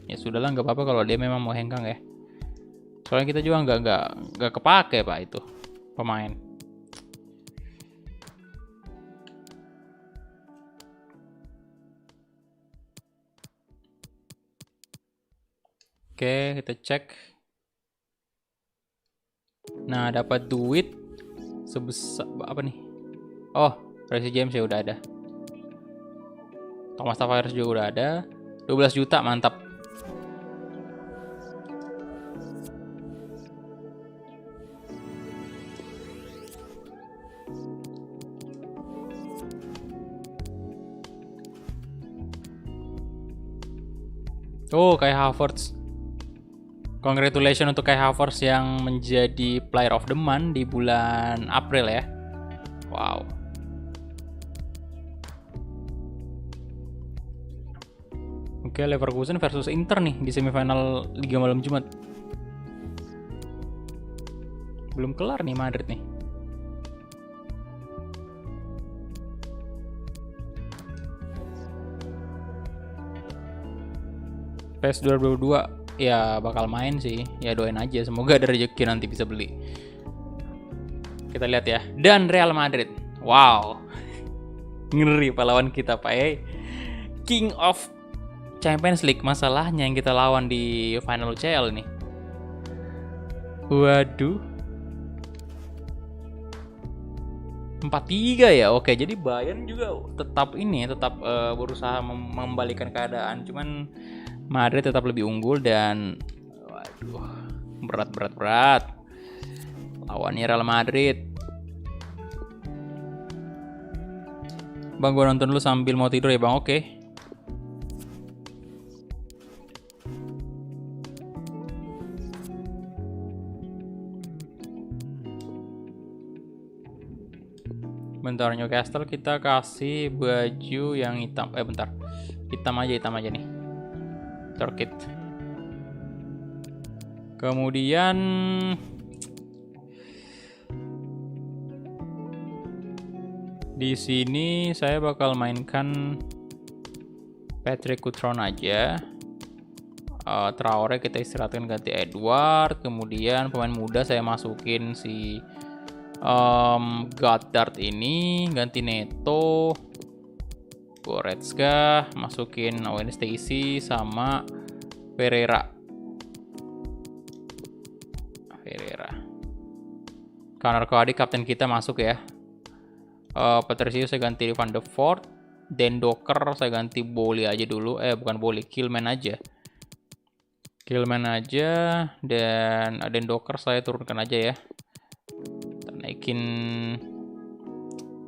Ya sudahlah, nggak apa-apa kalau dia memang mau hengkang ya. Soalnya kita juga nggak kepake Pak itu. pemain. Oke, kita cek. Nah, dapat duit sebesar apa nih? Oh, Reece James ya udah ada. Thomas Tavares juga udah ada. 12 juta, mantap. Oh, Kai Havertz. Congratulations untuk Kai Havertz yang menjadi Player of the Month di bulan April ya. Wow. Oke, Leverkusen versus Inter nih di semifinal Liga Malam Jumat. Belum kelar nih Madrid nih. PES 2022 ya bakal main sih. Ya doain aja, semoga ada rezeki nanti bisa beli. Kita lihat ya. Dan Real Madrid. Wow. Ngeri pahlawan kita, Pak. King of Champions League, masalahnya yang kita lawan di final UCL nih. Waduh. 4-3 ya. Oke, jadi Bayern juga tetap berusaha membalikan keadaan. Cuman Madrid tetap lebih unggul dan waduh, berat. Lawannya Real Madrid. Bang, gua nonton dulu sambil mau tidur ya, Bang. Oke. Bentar, Newcastle kita kasih baju yang hitam. Bentar. Hitam aja nih. Turkit. Kemudian di sini saya bakal mainkan Patrick Cutrone aja. Traore kita istirahatkan ganti Edward. Kemudian pemain muda saya masukin si Goddard ini ganti Neto. Goretzka masukin Owen Stacy sama Ferreira. Connor Cody kapten kita masuk ya. Patricio saya ganti Van de Voort. Den Docker saya ganti Boli aja dulu. Bukan Boli, Killman aja. Dan Den Docker saya turunkan aja ya. Kita naikin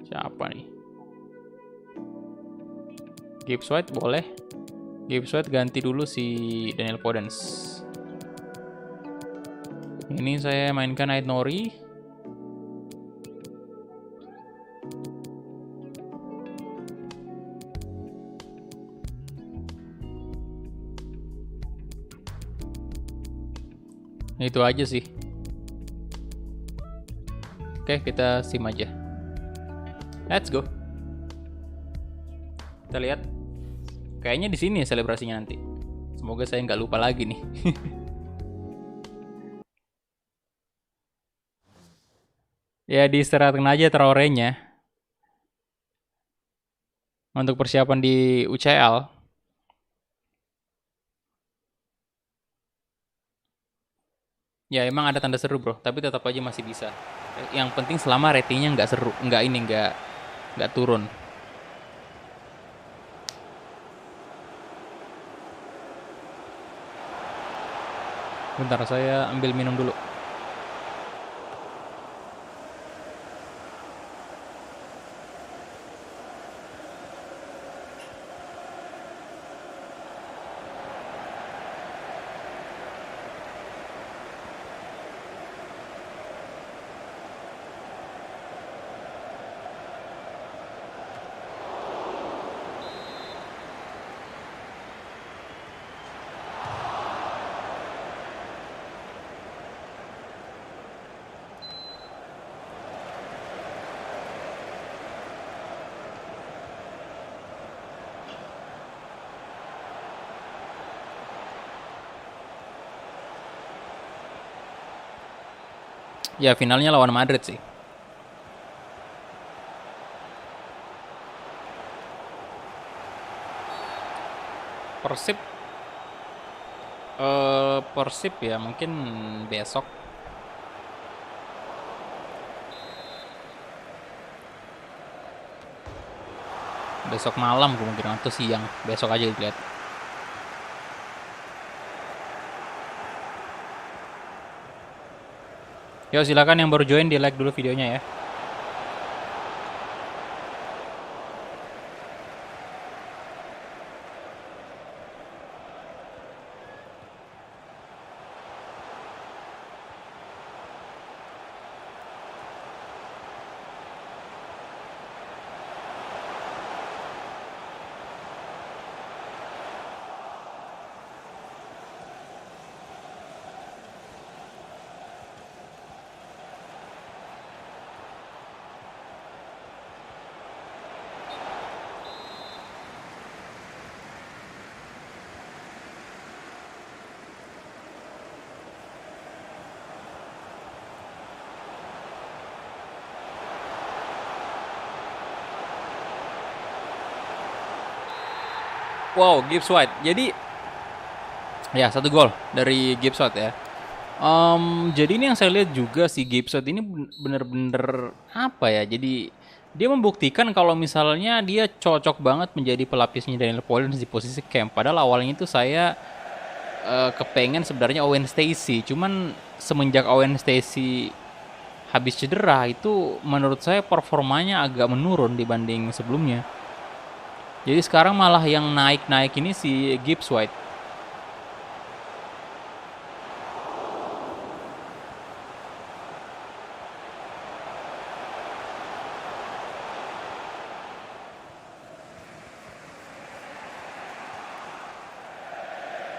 siapa nih? Gibbs White boleh. Gibbs White ganti dulu si Daniel Podence. Ini saya mainkan Ait Nori. Itu aja sih. Oke, kita sim aja. Let's go. Kita lihat. Kayaknya di sini ya selebrasinya nanti. Semoga saya nggak lupa lagi nih. Ya diistirahatkan aja Traorenya. Untuk persiapan di UCL. Ya emang ada tanda seru bro, tapi tetap aja masih bisa. Yang penting selama ratingnya nggak seru, nggak turun. Bentar, saya ambil minum dulu. Ya finalnya lawan Madrid sih. Persib Persib ya mungkin besok. Besok malam kemungkinan atau siang. Besok aja dilihat. Yuk silakan yang baru join di like dulu videonya ya. Wow, Gibbs White. Jadi ya 1 gol dari Gibbs White ya. Jadi ini yang saya lihat juga si Gibbs White ini bener-bener apa ya? Jadi dia membuktikan kalau misalnya dia cocok banget menjadi pelapisnya Daniel Podence di posisi camp. Padahal awalnya itu saya kepengen sebenarnya Owen Stacey. Cuman semenjak Owen Stacey habis cedera itu menurut saya performanya agak menurun dibanding sebelumnya. Jadi sekarang malah yang naik-naik ini si Gibbs White.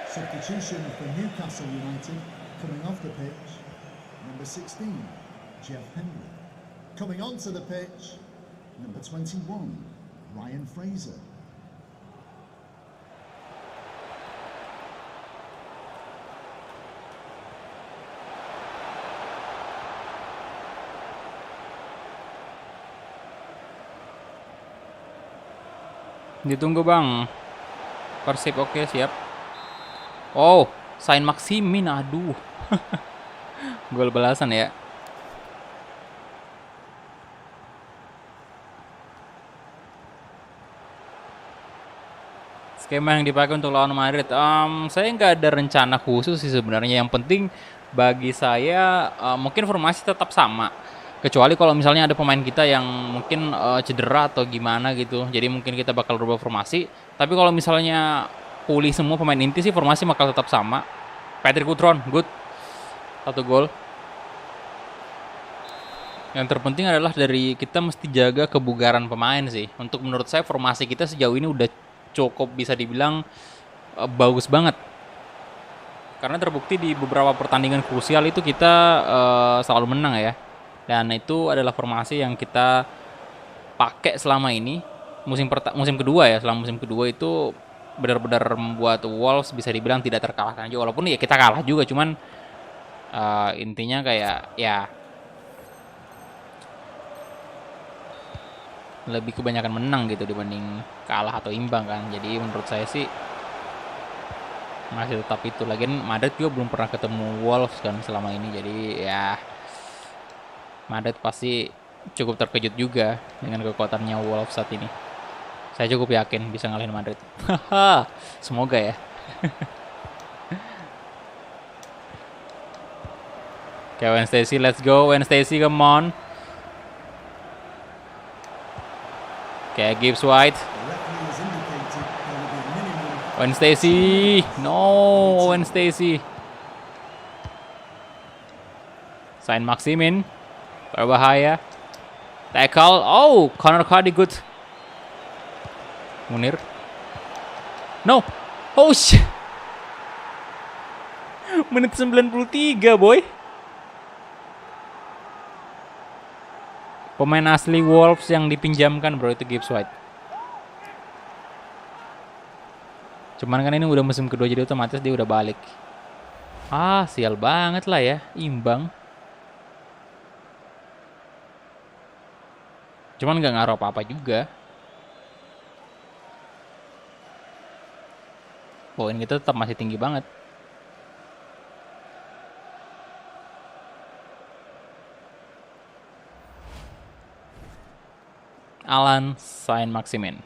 Substitution for Newcastle United coming off the pitch, number 16, Jeff Hendrick. Coming onto the pitch, number 21, Ryan Fraser. Ditunggu bang. Persib oke siap. Oh, Saint Maximin, aduh. Gol balasan ya. Skema yang dipakai untuk lawan Madrid, saya nggak ada rencana khusus sih sebenarnya. Yang penting bagi saya mungkin formasi tetap sama. Kecuali kalau misalnya ada pemain kita yang mungkin cedera atau gimana gitu. Jadi mungkin kita bakal rubah formasi. Tapi kalau misalnya pulih semua pemain inti sih formasi bakal tetap sama. Patrick Cutrone, good. 1 gol. Yang terpenting adalah dari kita mesti jaga kebugaran pemain sih. Untuk menurut saya formasi kita sejauh ini udah cukup bisa dibilang bagus banget. Karena terbukti di beberapa pertandingan krusial itu kita selalu menang ya. Dan itu adalah formasi yang kita pakai selama ini. Musim kedua ya, selama musim kedua itu benar-benar membuat Wolves bisa dibilang tidak terkalahkan juga. Walaupun ya kita kalah juga, cuman intinya kayak ya lebih kebanyakan menang gitu dibanding kalah atau imbang kan. Jadi menurut saya sih masih tetap itu. Lagian Madrid juga belum pernah ketemu Wolves kan selama ini. Jadi ya Madrid pasti cukup terkejut juga dengan kekuatannya Wolves saat ini. Saya cukup yakin bisa ngalahin Madrid. Semoga ya. Oke, Owen Stacey, let's go. Owen Stacey, come on. Oke, Gibbs White. Owen Stacey. No, Owen Stacey. Saint Maximin. Berbahaya. Tackle. Oh, Connor Cody good. Munir. No. Oh shit. Menit 93, boy. Pemain asli Wolves yang dipinjamkan bro itu Gibbs White. Cuman kan ini udah musim kedua jadi otomatis dia udah balik. Ah, sial banget lah ya, imbang. Cuman nggak ngaruh apa-apa juga. Poin kita tetap masih tinggi banget. Alan Saint-Maximin.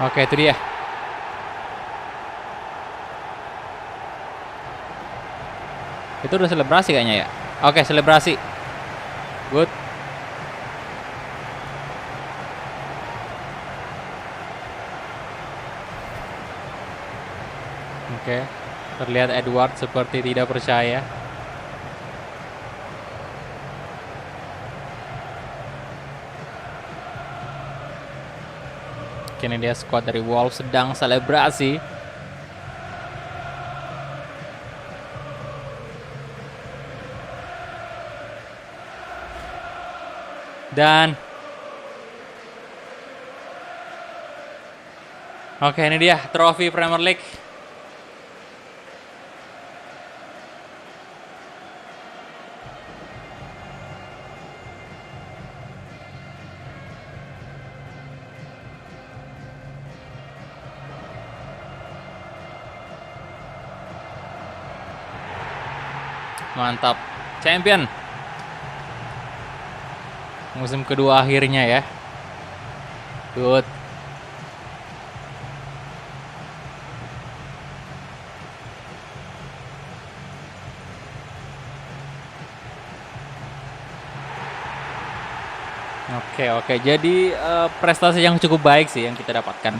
Oke, itu dia. Itu udah selebrasi kayaknya ya. Oke, selebrasi. Good. Oke, terlihat Edward seperti tidak percaya. Kini dia squad dari Wolves sedang selebrasi. Dan oke, ini dia trofi Premier League. Mantap, champion. Musim kedua akhirnya ya. Good. Oke. Jadi prestasi yang cukup baik sih yang kita dapatkan.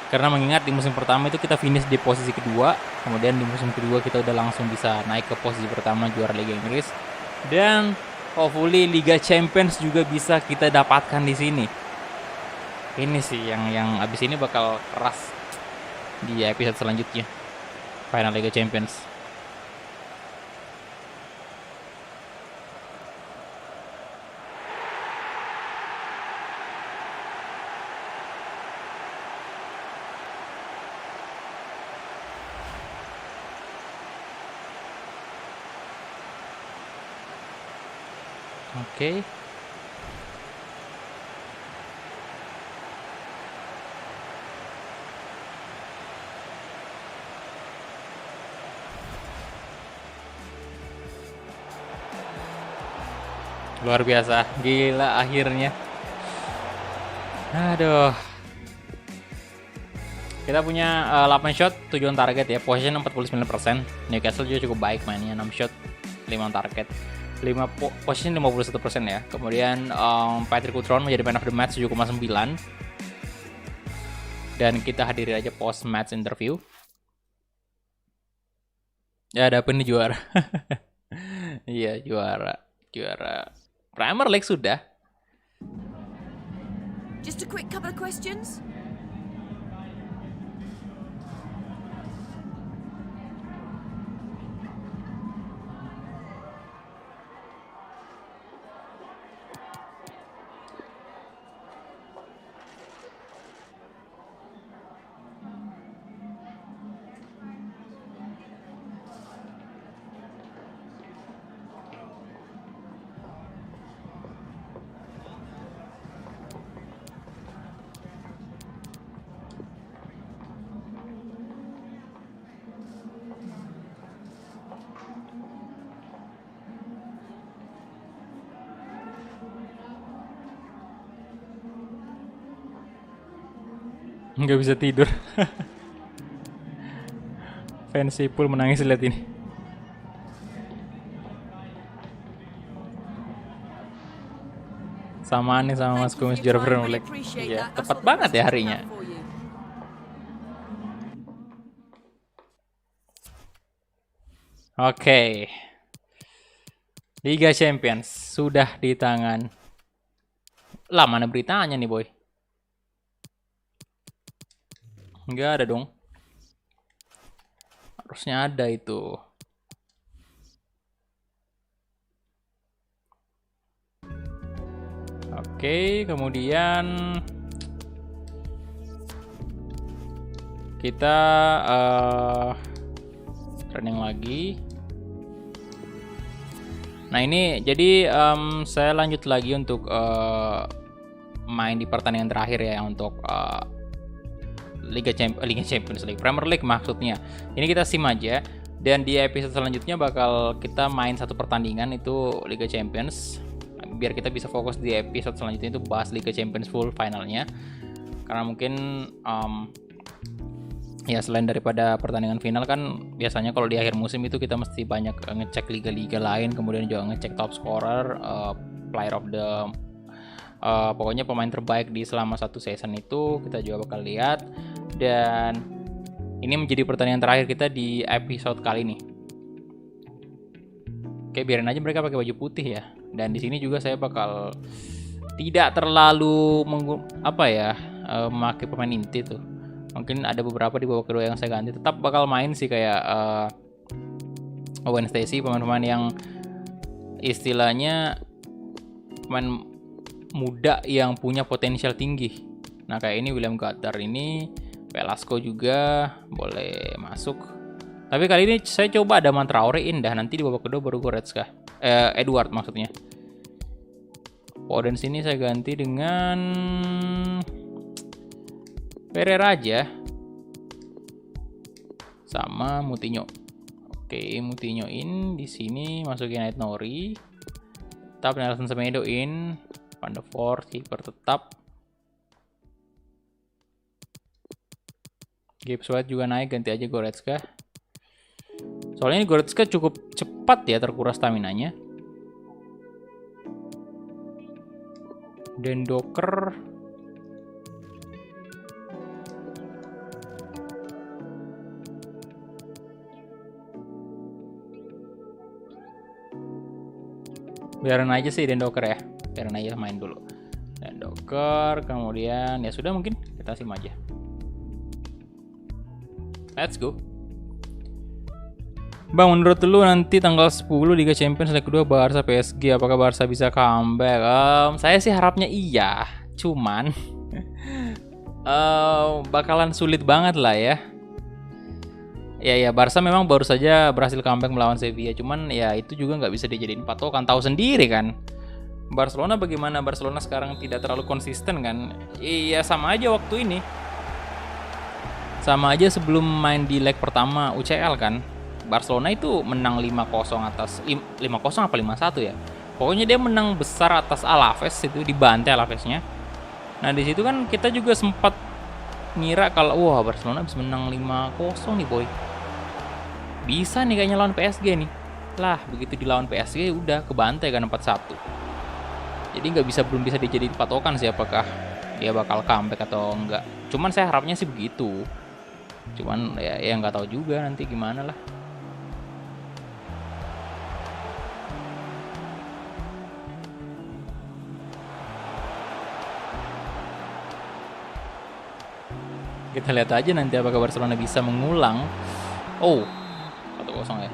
Karena mengingat di musim pertama itu kita finish di posisi kedua, kemudian di musim kedua kita udah langsung bisa naik ke posisi pertama juara Liga Inggris, dan hopefully Liga Champions juga bisa kita dapatkan di sini. Ini sih yang abis ini bakal keras di episode selanjutnya, final Liga Champions. Oke. Luar biasa, gila akhirnya. Aduh. Kita punya 8 shot, 7 on target ya. Possession 49%. Newcastle juga cukup baik mainnya, 6 shot, 5 on target. 5 possession 51% ya. Kemudian Patrick Cutrone menjadi man of the match 7,9. Dan kita hadiri aja post match interview. Ya, ada apa nih juara? Iya, juara Premier League sudah. Just a quick couple of questions. Nggak bisa tidur. Fans Liverpool menangis lihat ini. Sama nih sama Mas Kumis juara Premier League. Iya, tepat banget ya harinya. Oke. Liga Champions sudah di tangan. Lah, mana beritanya nih, boy? Enggak ada dong. Harusnya ada itu. Oke, kemudian kita training lagi. Nah ini jadi saya lanjut lagi untuk main di pertandingan terakhir ya untuk Liga Champions League, Premier League maksudnya. Ini kita sim aja dan di episode selanjutnya bakal kita main satu pertandingan itu Liga Champions. Biar kita bisa fokus di episode selanjutnya itu bahas Liga Champions full finalnya. Karena mungkin ya selain daripada pertandingan final kan biasanya kalau di akhir musim itu kita mesti banyak ngecek liga-liga lain, kemudian juga ngecek top scorer, player of the pokoknya pemain terbaik di selama satu season itu kita juga bakal lihat. Dan ini menjadi pertandingan terakhir kita di episode kali ini. Oke, biarin aja mereka pakai baju putih ya. Dan di sini juga saya bakal tidak terlalu memakai pemain inti tuh. Mungkin ada beberapa di babak kedua yang saya ganti. Tetap bakal main sih kayak Owen Stacy, pemain-pemain yang istilahnya pemain muda yang punya potensial tinggi. Nah kayak ini William Gaddar ini, Velasco juga boleh masuk. Tapi kali ini saya coba ada Traore indah. Nanti di babak kedua baru Goretzka, Edward maksudnya. Podence ini saya ganti dengan Pereira aja sama Moutinho. Oke, Moutinho in di sini masukin Ait Nori. Tetap Nelson Semedo in, Van de Voort kiper tetap. Gibbs White juga naik, ganti aja Goretzka. Soalnya ini Goretzka cukup cepat ya terkuras stamina-nya. Dan Docker biarin aja sih Dendoker ya, biarin aja main dulu Dendoker. Kemudian ya sudah, mungkin kita sim aja. Let's go. Bang, menurut lu nanti tanggal 10 Liga Champions leg kedua Barca PSG, apakah Barca bisa comeback? Saya sih harapnya iya, cuman bakalan sulit banget lah ya. Ya Barca memang baru saja berhasil comeback melawan Sevilla, cuman ya itu juga nggak bisa dijadiin patokan, tahu sendiri kan. Barcelona bagaimana? Barcelona sekarang tidak terlalu konsisten kan. Iya sama aja waktu ini. Sama aja sebelum main di leg pertama UCL kan. Barcelona itu menang 5-0 atas 5-0 apa 5-1 ya. Pokoknya dia menang besar atas Alaves, itu dibantai Alavesnya. Nah, di situ kan kita juga sempat ngira kalau wah Barcelona bisa menang 5-0 nih boy. Bisa nih kayaknya lawan PSG nih. Lah, begitu dilawan PSG udah kebantai kan 4-1. Jadi belum bisa dijadiin patokan sih apakah dia bakal comeback atau enggak. Cuman saya harapnya sih begitu. Cuman ya nggak tahu juga nanti gimana lah. Kita lihat aja nanti apakah Barcelona bisa mengulang. 1-0 ya.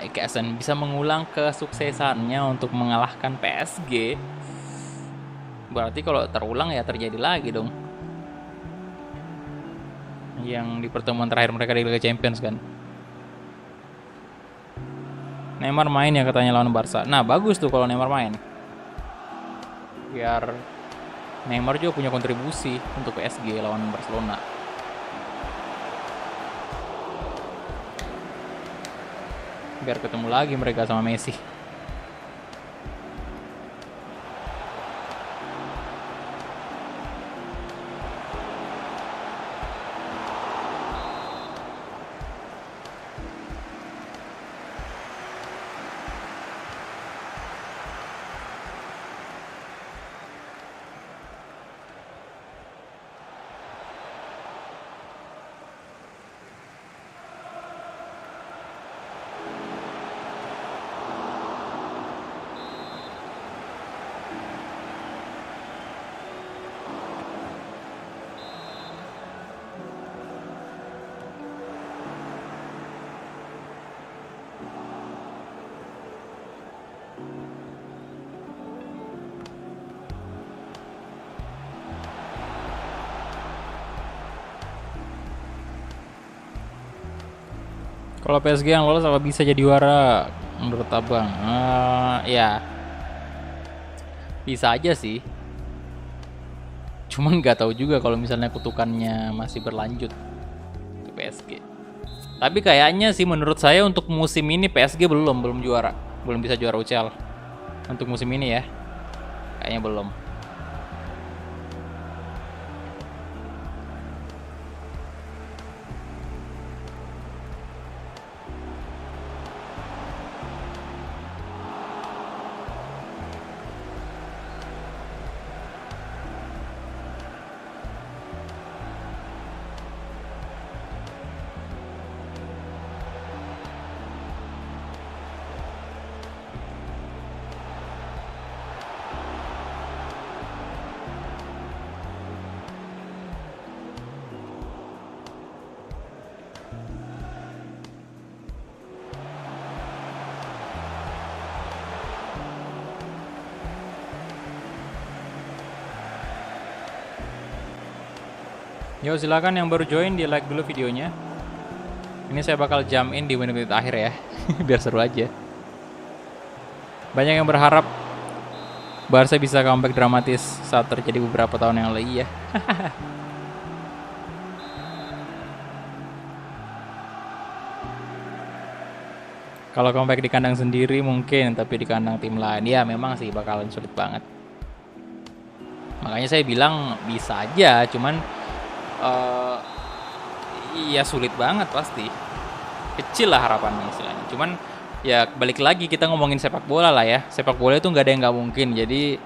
Ekasen bisa mengulang kesuksesannya untuk mengalahkan PSG. Berarti kalau terulang ya terjadi lagi dong. Yang di pertemuan terakhir mereka di Liga Champions kan. Neymar main ya katanya lawan Barca. Nah, bagus tuh kalau Neymar main. Biar Neymar juga punya kontribusi untuk PSG lawan Barcelona. Biar ketemu lagi mereka sama Messi. Kalau PSG yang lolos apa bisa jadi juara menurut abang? Ya bisa aja sih. Cuma nggak tahu juga kalau misalnya kutukannya masih berlanjut ke PSG. Tapi kayaknya sih menurut saya untuk musim ini PSG belum juara, belum bisa juara UCL untuk musim ini ya. Kayaknya belum. Yo silakan yang baru join di like dulu videonya. Ini saya bakal jump in di menit-menit akhir ya, biar seru aja. Banyak yang berharap Barca bisa comeback dramatis saat terjadi beberapa tahun yang lalu ya. Kalau comeback di kandang sendiri mungkin, tapi di kandang tim lain ya memang sih bakalan sulit banget. Makanya saya bilang bisa aja, cuman iya sulit banget pasti. Kecil lah harapannya istilahnya. Cuman ya balik lagi kita ngomongin sepak bola lah ya. Sepak bola itu nggak ada yang nggak mungkin. Jadi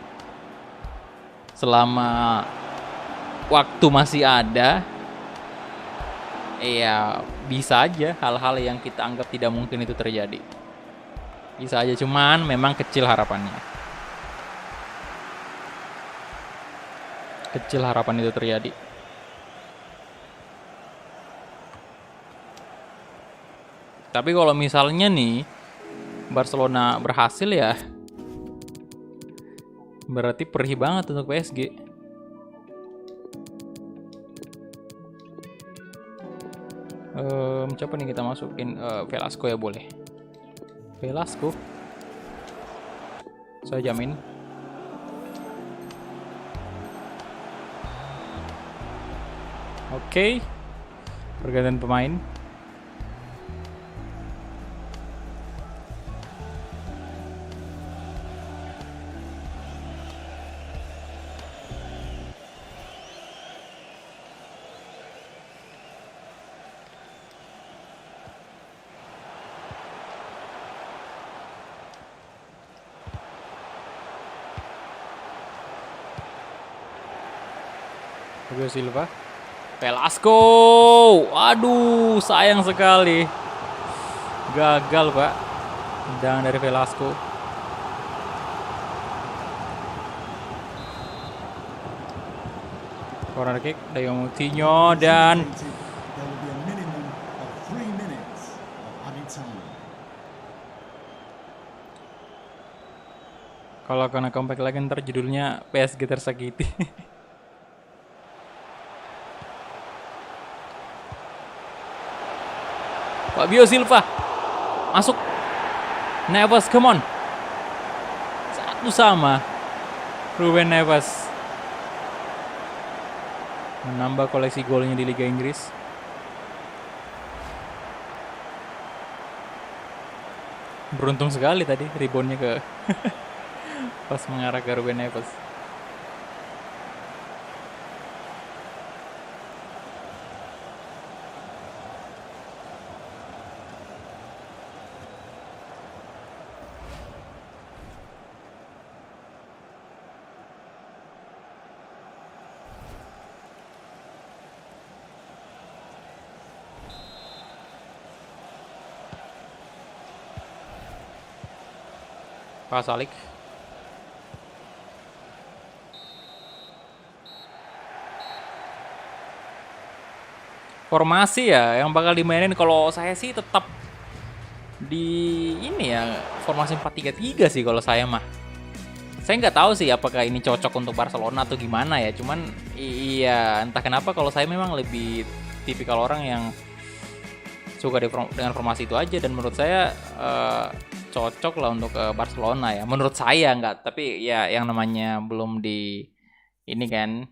selama waktu masih ada, ya bisa aja hal-hal yang kita anggap tidak mungkin itu terjadi. Bisa aja, cuman memang kecil harapannya. Kecil harapan itu terjadi. Tapi kalau misalnya nih Barcelona berhasil ya berarti perih banget untuk PSG. Siapa nih kita masukin? Velasco ya boleh. Velasco. Saya jamin. Oke. Pergantian pemain. Fabio Silva, Velasco, aduh sayang sekali, gagal pak, tendangan dari Velasco. Corner kick dari Moutinho dan There will be a minimum of 3 minutes of added time. kalau kena comeback lagi ntar judulnya PSG tersakiti. Fabio Silva masuk, Neves, come on, 1-1, Ruben Neves menambah koleksi golnya di Liga Inggris. Beruntung sekali tadi reboundnya ke pas mengarah ke Ruben Neves. Pasalik. Formasi ya yang bakal dimainin kalau saya sih tetap di ini ya formasi 4-3-3 sih kalau saya mah. Saya nggak tahu sih apakah ini cocok untuk Barcelona atau gimana ya. Cuman iya entah kenapa kalau saya memang lebih tipikal orang yang suka dengan formasi itu aja, dan menurut saya cocok lah untuk Barcelona ya. Menurut saya nggak, tapi ya yang namanya belum di ini kan.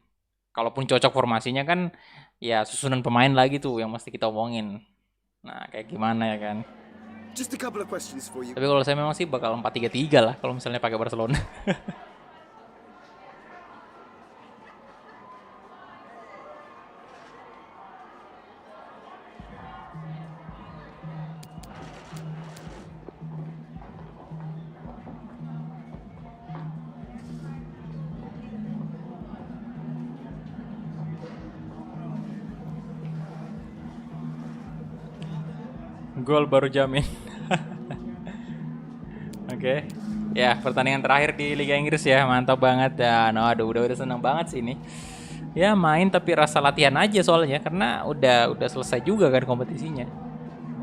Kalaupun cocok formasinya kan ya susunan pemain lagi tuh yang mesti kita omongin. Nah, kayak gimana ya kan. Just a couple of questions for you. Tapi kalau saya memang sih bakal 4-3-3 lah kalau misalnya pakai Barcelona. Gol baru jamin. Oke. Ya, pertandingan terakhir di Liga Inggris ya. Mantap banget dan aduh udah seneng banget sih ini. Ya main tapi rasa latihan aja soalnya karena udah selesai juga kan kompetisinya.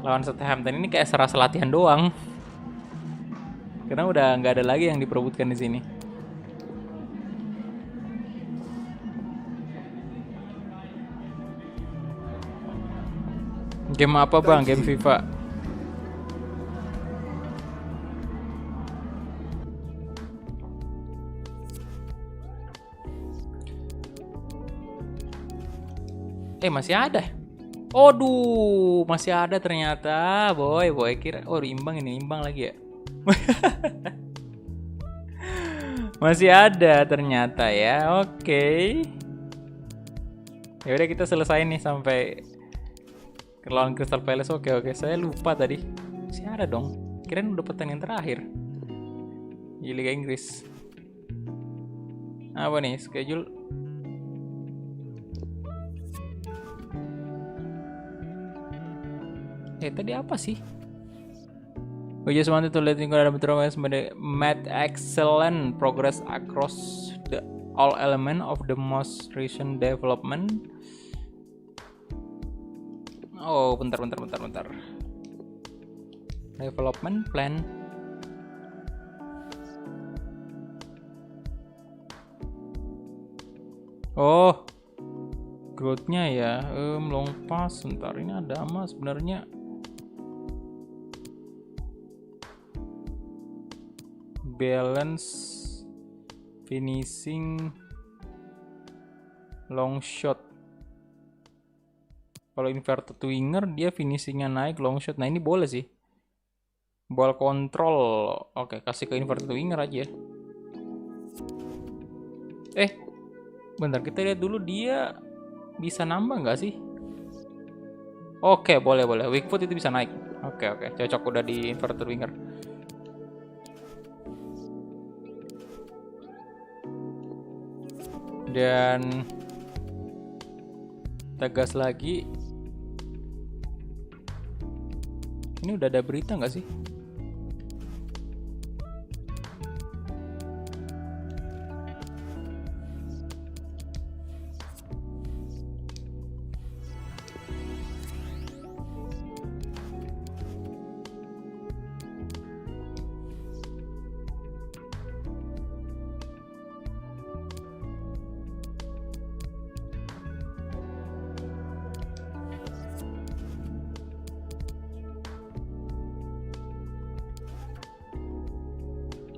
Lawan Southampton ini kayak serasa latihan doang. Karena udah nggak ada lagi yang diperebutkan di sini. Game apa bang? Game FIFA. Masih ada. Aduh, masih ada ternyata. Boy kira imbang lagi ya. Masih ada ternyata ya. Oke. Ya udah kita selesai nih sampai lawan Crystal Palace. Oke, saya lupa tadi. Masih ada dong. Kirain udah pertandingan terakhir di Liga Inggris. Apa nih schedule? Tadi apa sih? We just wanted to let you know that Metro made excellent progress across all elements of the most recent development. Oh, bentar. Development plan. Oh, growth-nya ya. Long pass. Bentar, ini ada ama sebenarnya. Balance, finishing, long shot. Kalau inverted winger dia finishingnya naik, long shot. Nah ini boleh sih. Ball control. Oke, kasih ke inverted winger aja. Bentar kita lihat dulu dia bisa nambah nggak sih? Oke, boleh. Weak foot itu bisa naik. Oke, cocok udah di inverted winger. Dan tegas lagi. Ini udah ada berita nggak sih?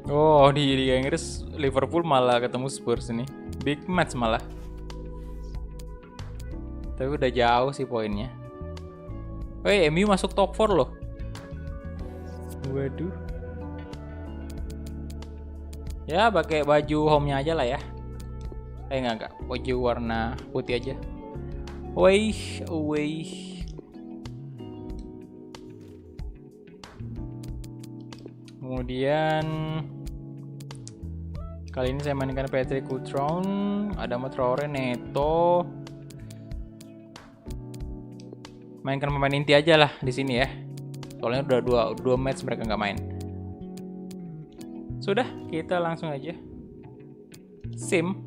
Oh, di Liga Inggris Liverpool malah ketemu Spurs ini. Big match malah. Tapi udah jauh sih poinnya. MU masuk top 4 loh. Waduh. Ya, pakai baju home-nya aja lah ya. Enggak. Baju warna putih aja. Away. Kemudian kali ini saya mainkan Patrick Cutrone, Adama Traore, Neto. Mainkan pemain inti aja lah di sini ya. Soalnya udah dua match mereka nggak main. Sudah, kita langsung aja. Sim.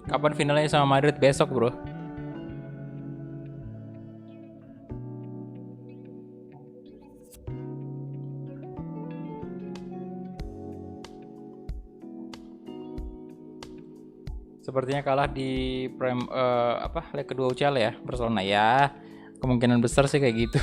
Kapan finalnya sama Madrid? Besok, bro. Sepertinya kalah di leg kedua UCL ya Barcelona ya. Kemungkinan besar sih kayak gitu.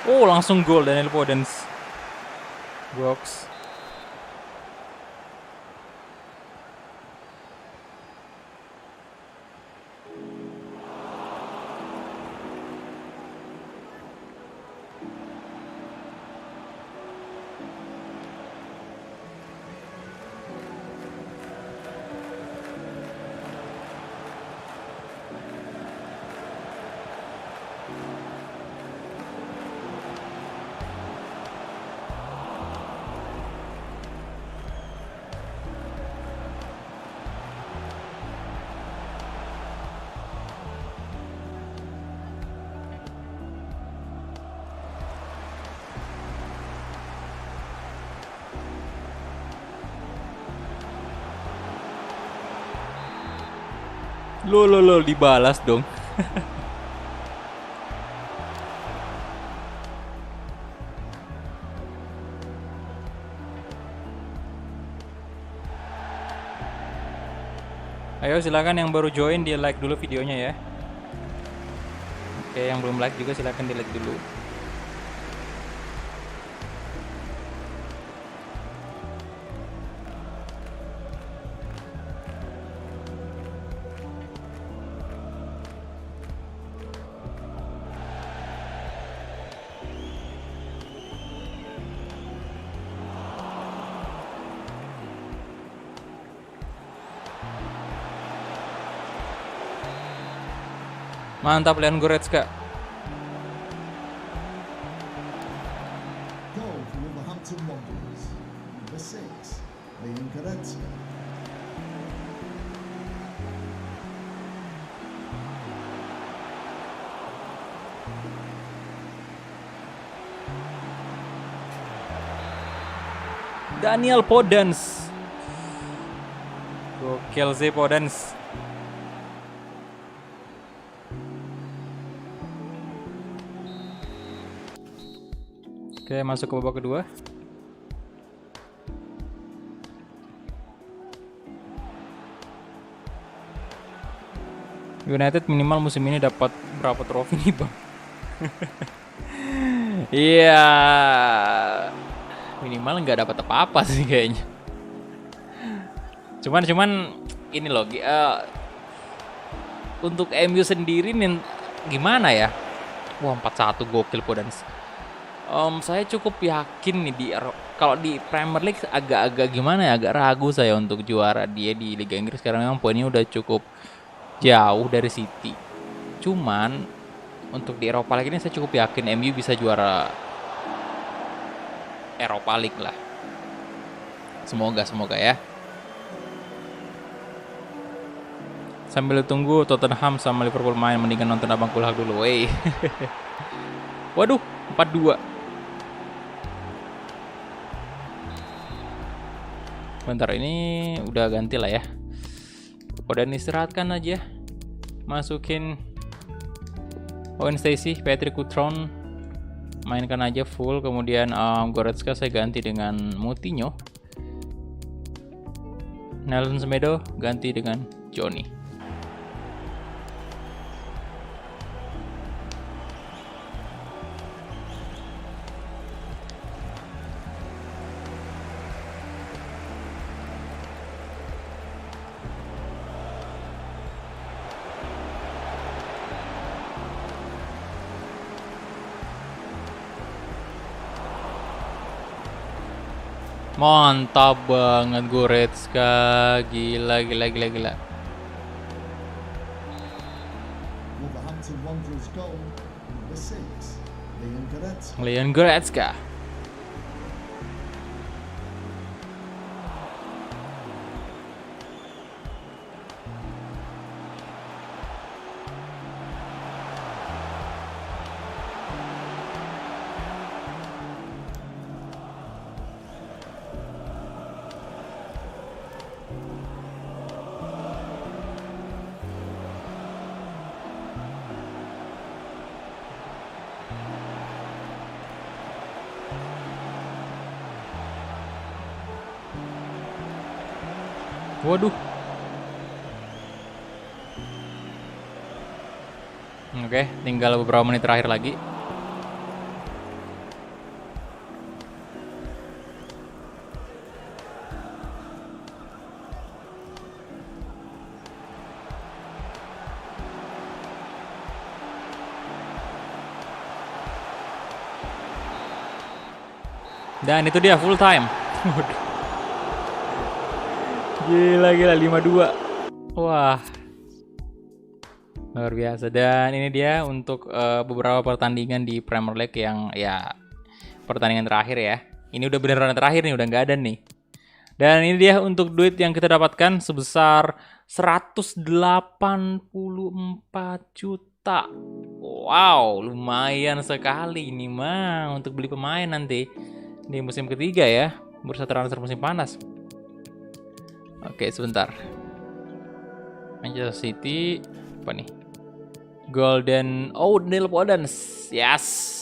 Oh, langsung gol Daniel Podence. Box. Lo dibalas dong. Ayo silakan yang baru join di like dulu videonya ya. Oke, yang belum like juga silakan di like dulu. Mantap Leon Goretzka. Goal for Wolverhampton Wanderers. Number 6, Leon Goretzka. Daniel Podence. Gokil sih Podence. Oke, masuk ke babak kedua. United minimal musim ini dapat berapa trofi nih, Bang? Iya. Minimal nggak dapat apa-apa sih kayaknya. Cuman ini loh, untuk MU sendiri nih gimana ya? Wah, 4-1 gokil Podence. Saya cukup yakin nih kalau di Premier League agak-agak gimana ya, agak ragu saya untuk juara dia di Liga Inggris karena memang poinnya udah cukup jauh dari City. Cuman untuk di Eropa League ini saya cukup yakin MU bisa juara Eropa League lah. Semoga ya. Sambil tunggu Tottenham sama Liverpool main, mendingan nonton Abang Kulhak dulu. Wey. Waduh, 4-2. Bentar, ini udah ganti lah ya. Udah istirahatkan aja. Masukin Owen Stacey, Patrick Cutrone, mainkan aja full. Kemudian Goretzka saya ganti dengan Moutinho. Nelson Semedo ganti dengan Johnny. Mantap banget Goretzka, gila. Wolverhampton Wanderers goal. Number 6, Leon Goretzka. Leon Goretzka. Waduh. Oke, tinggal beberapa menit terakhir lagi. Dan itu dia full time. Gila 5-2. Wah. Luar biasa. Dan ini dia untuk beberapa pertandingan di Premier League yang ya pertandingan terakhir ya. Ini udah beneran terakhir nih, udah nggak ada nih. Dan ini dia untuk duit yang kita dapatkan sebesar 184 juta. Wow, lumayan sekali ini mah untuk beli pemain nanti di musim ketiga ya, bursa transfer musim panas. Oke, sebentar. Manchester City apa nih? Golden Neil Foden. Yes.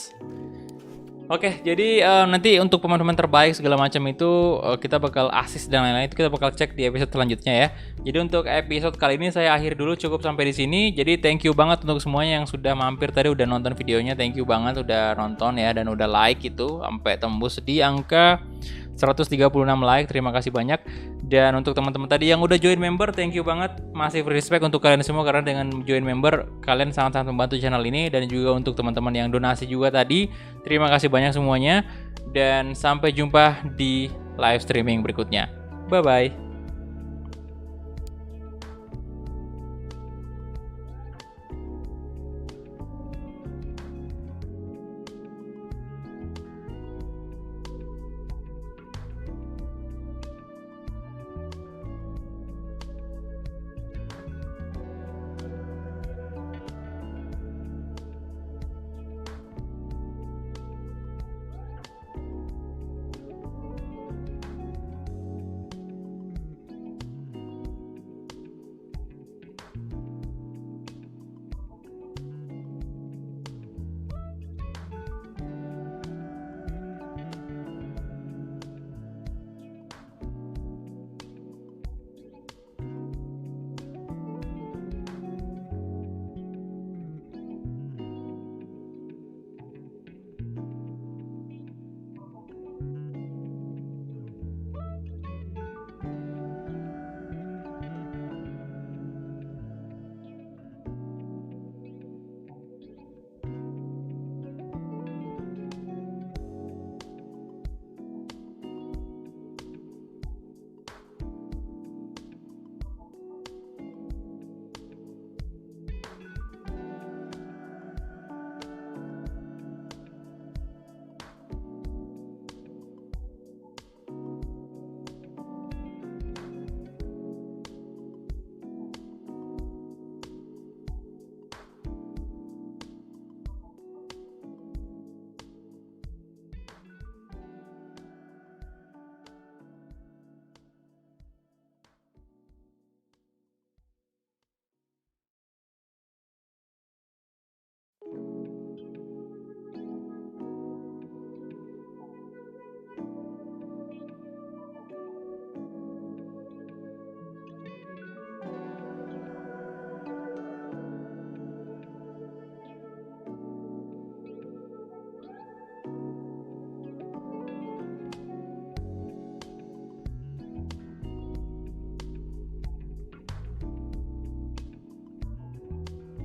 Oke, jadi nanti untuk pemain-pemain terbaik segala macam itu kita bakal assist dan lain-lain itu kita bakal cek di episode selanjutnya ya. Jadi untuk episode kali ini saya akhir dulu, cukup sampai di sini. Jadi thank you banget untuk semuanya yang sudah mampir tadi, udah nonton videonya. Thank you banget udah nonton ya dan udah like itu sampai tembus di angka 136 like. Terima kasih banyak. Dan untuk teman-teman tadi yang udah join member, thank you banget. Masih respect untuk kalian semua karena dengan join member kalian sangat-sangat membantu channel ini. Dan juga untuk teman-teman yang donasi juga tadi, terima kasih banyak semuanya. Dan sampai jumpa di live streaming berikutnya. Bye bye.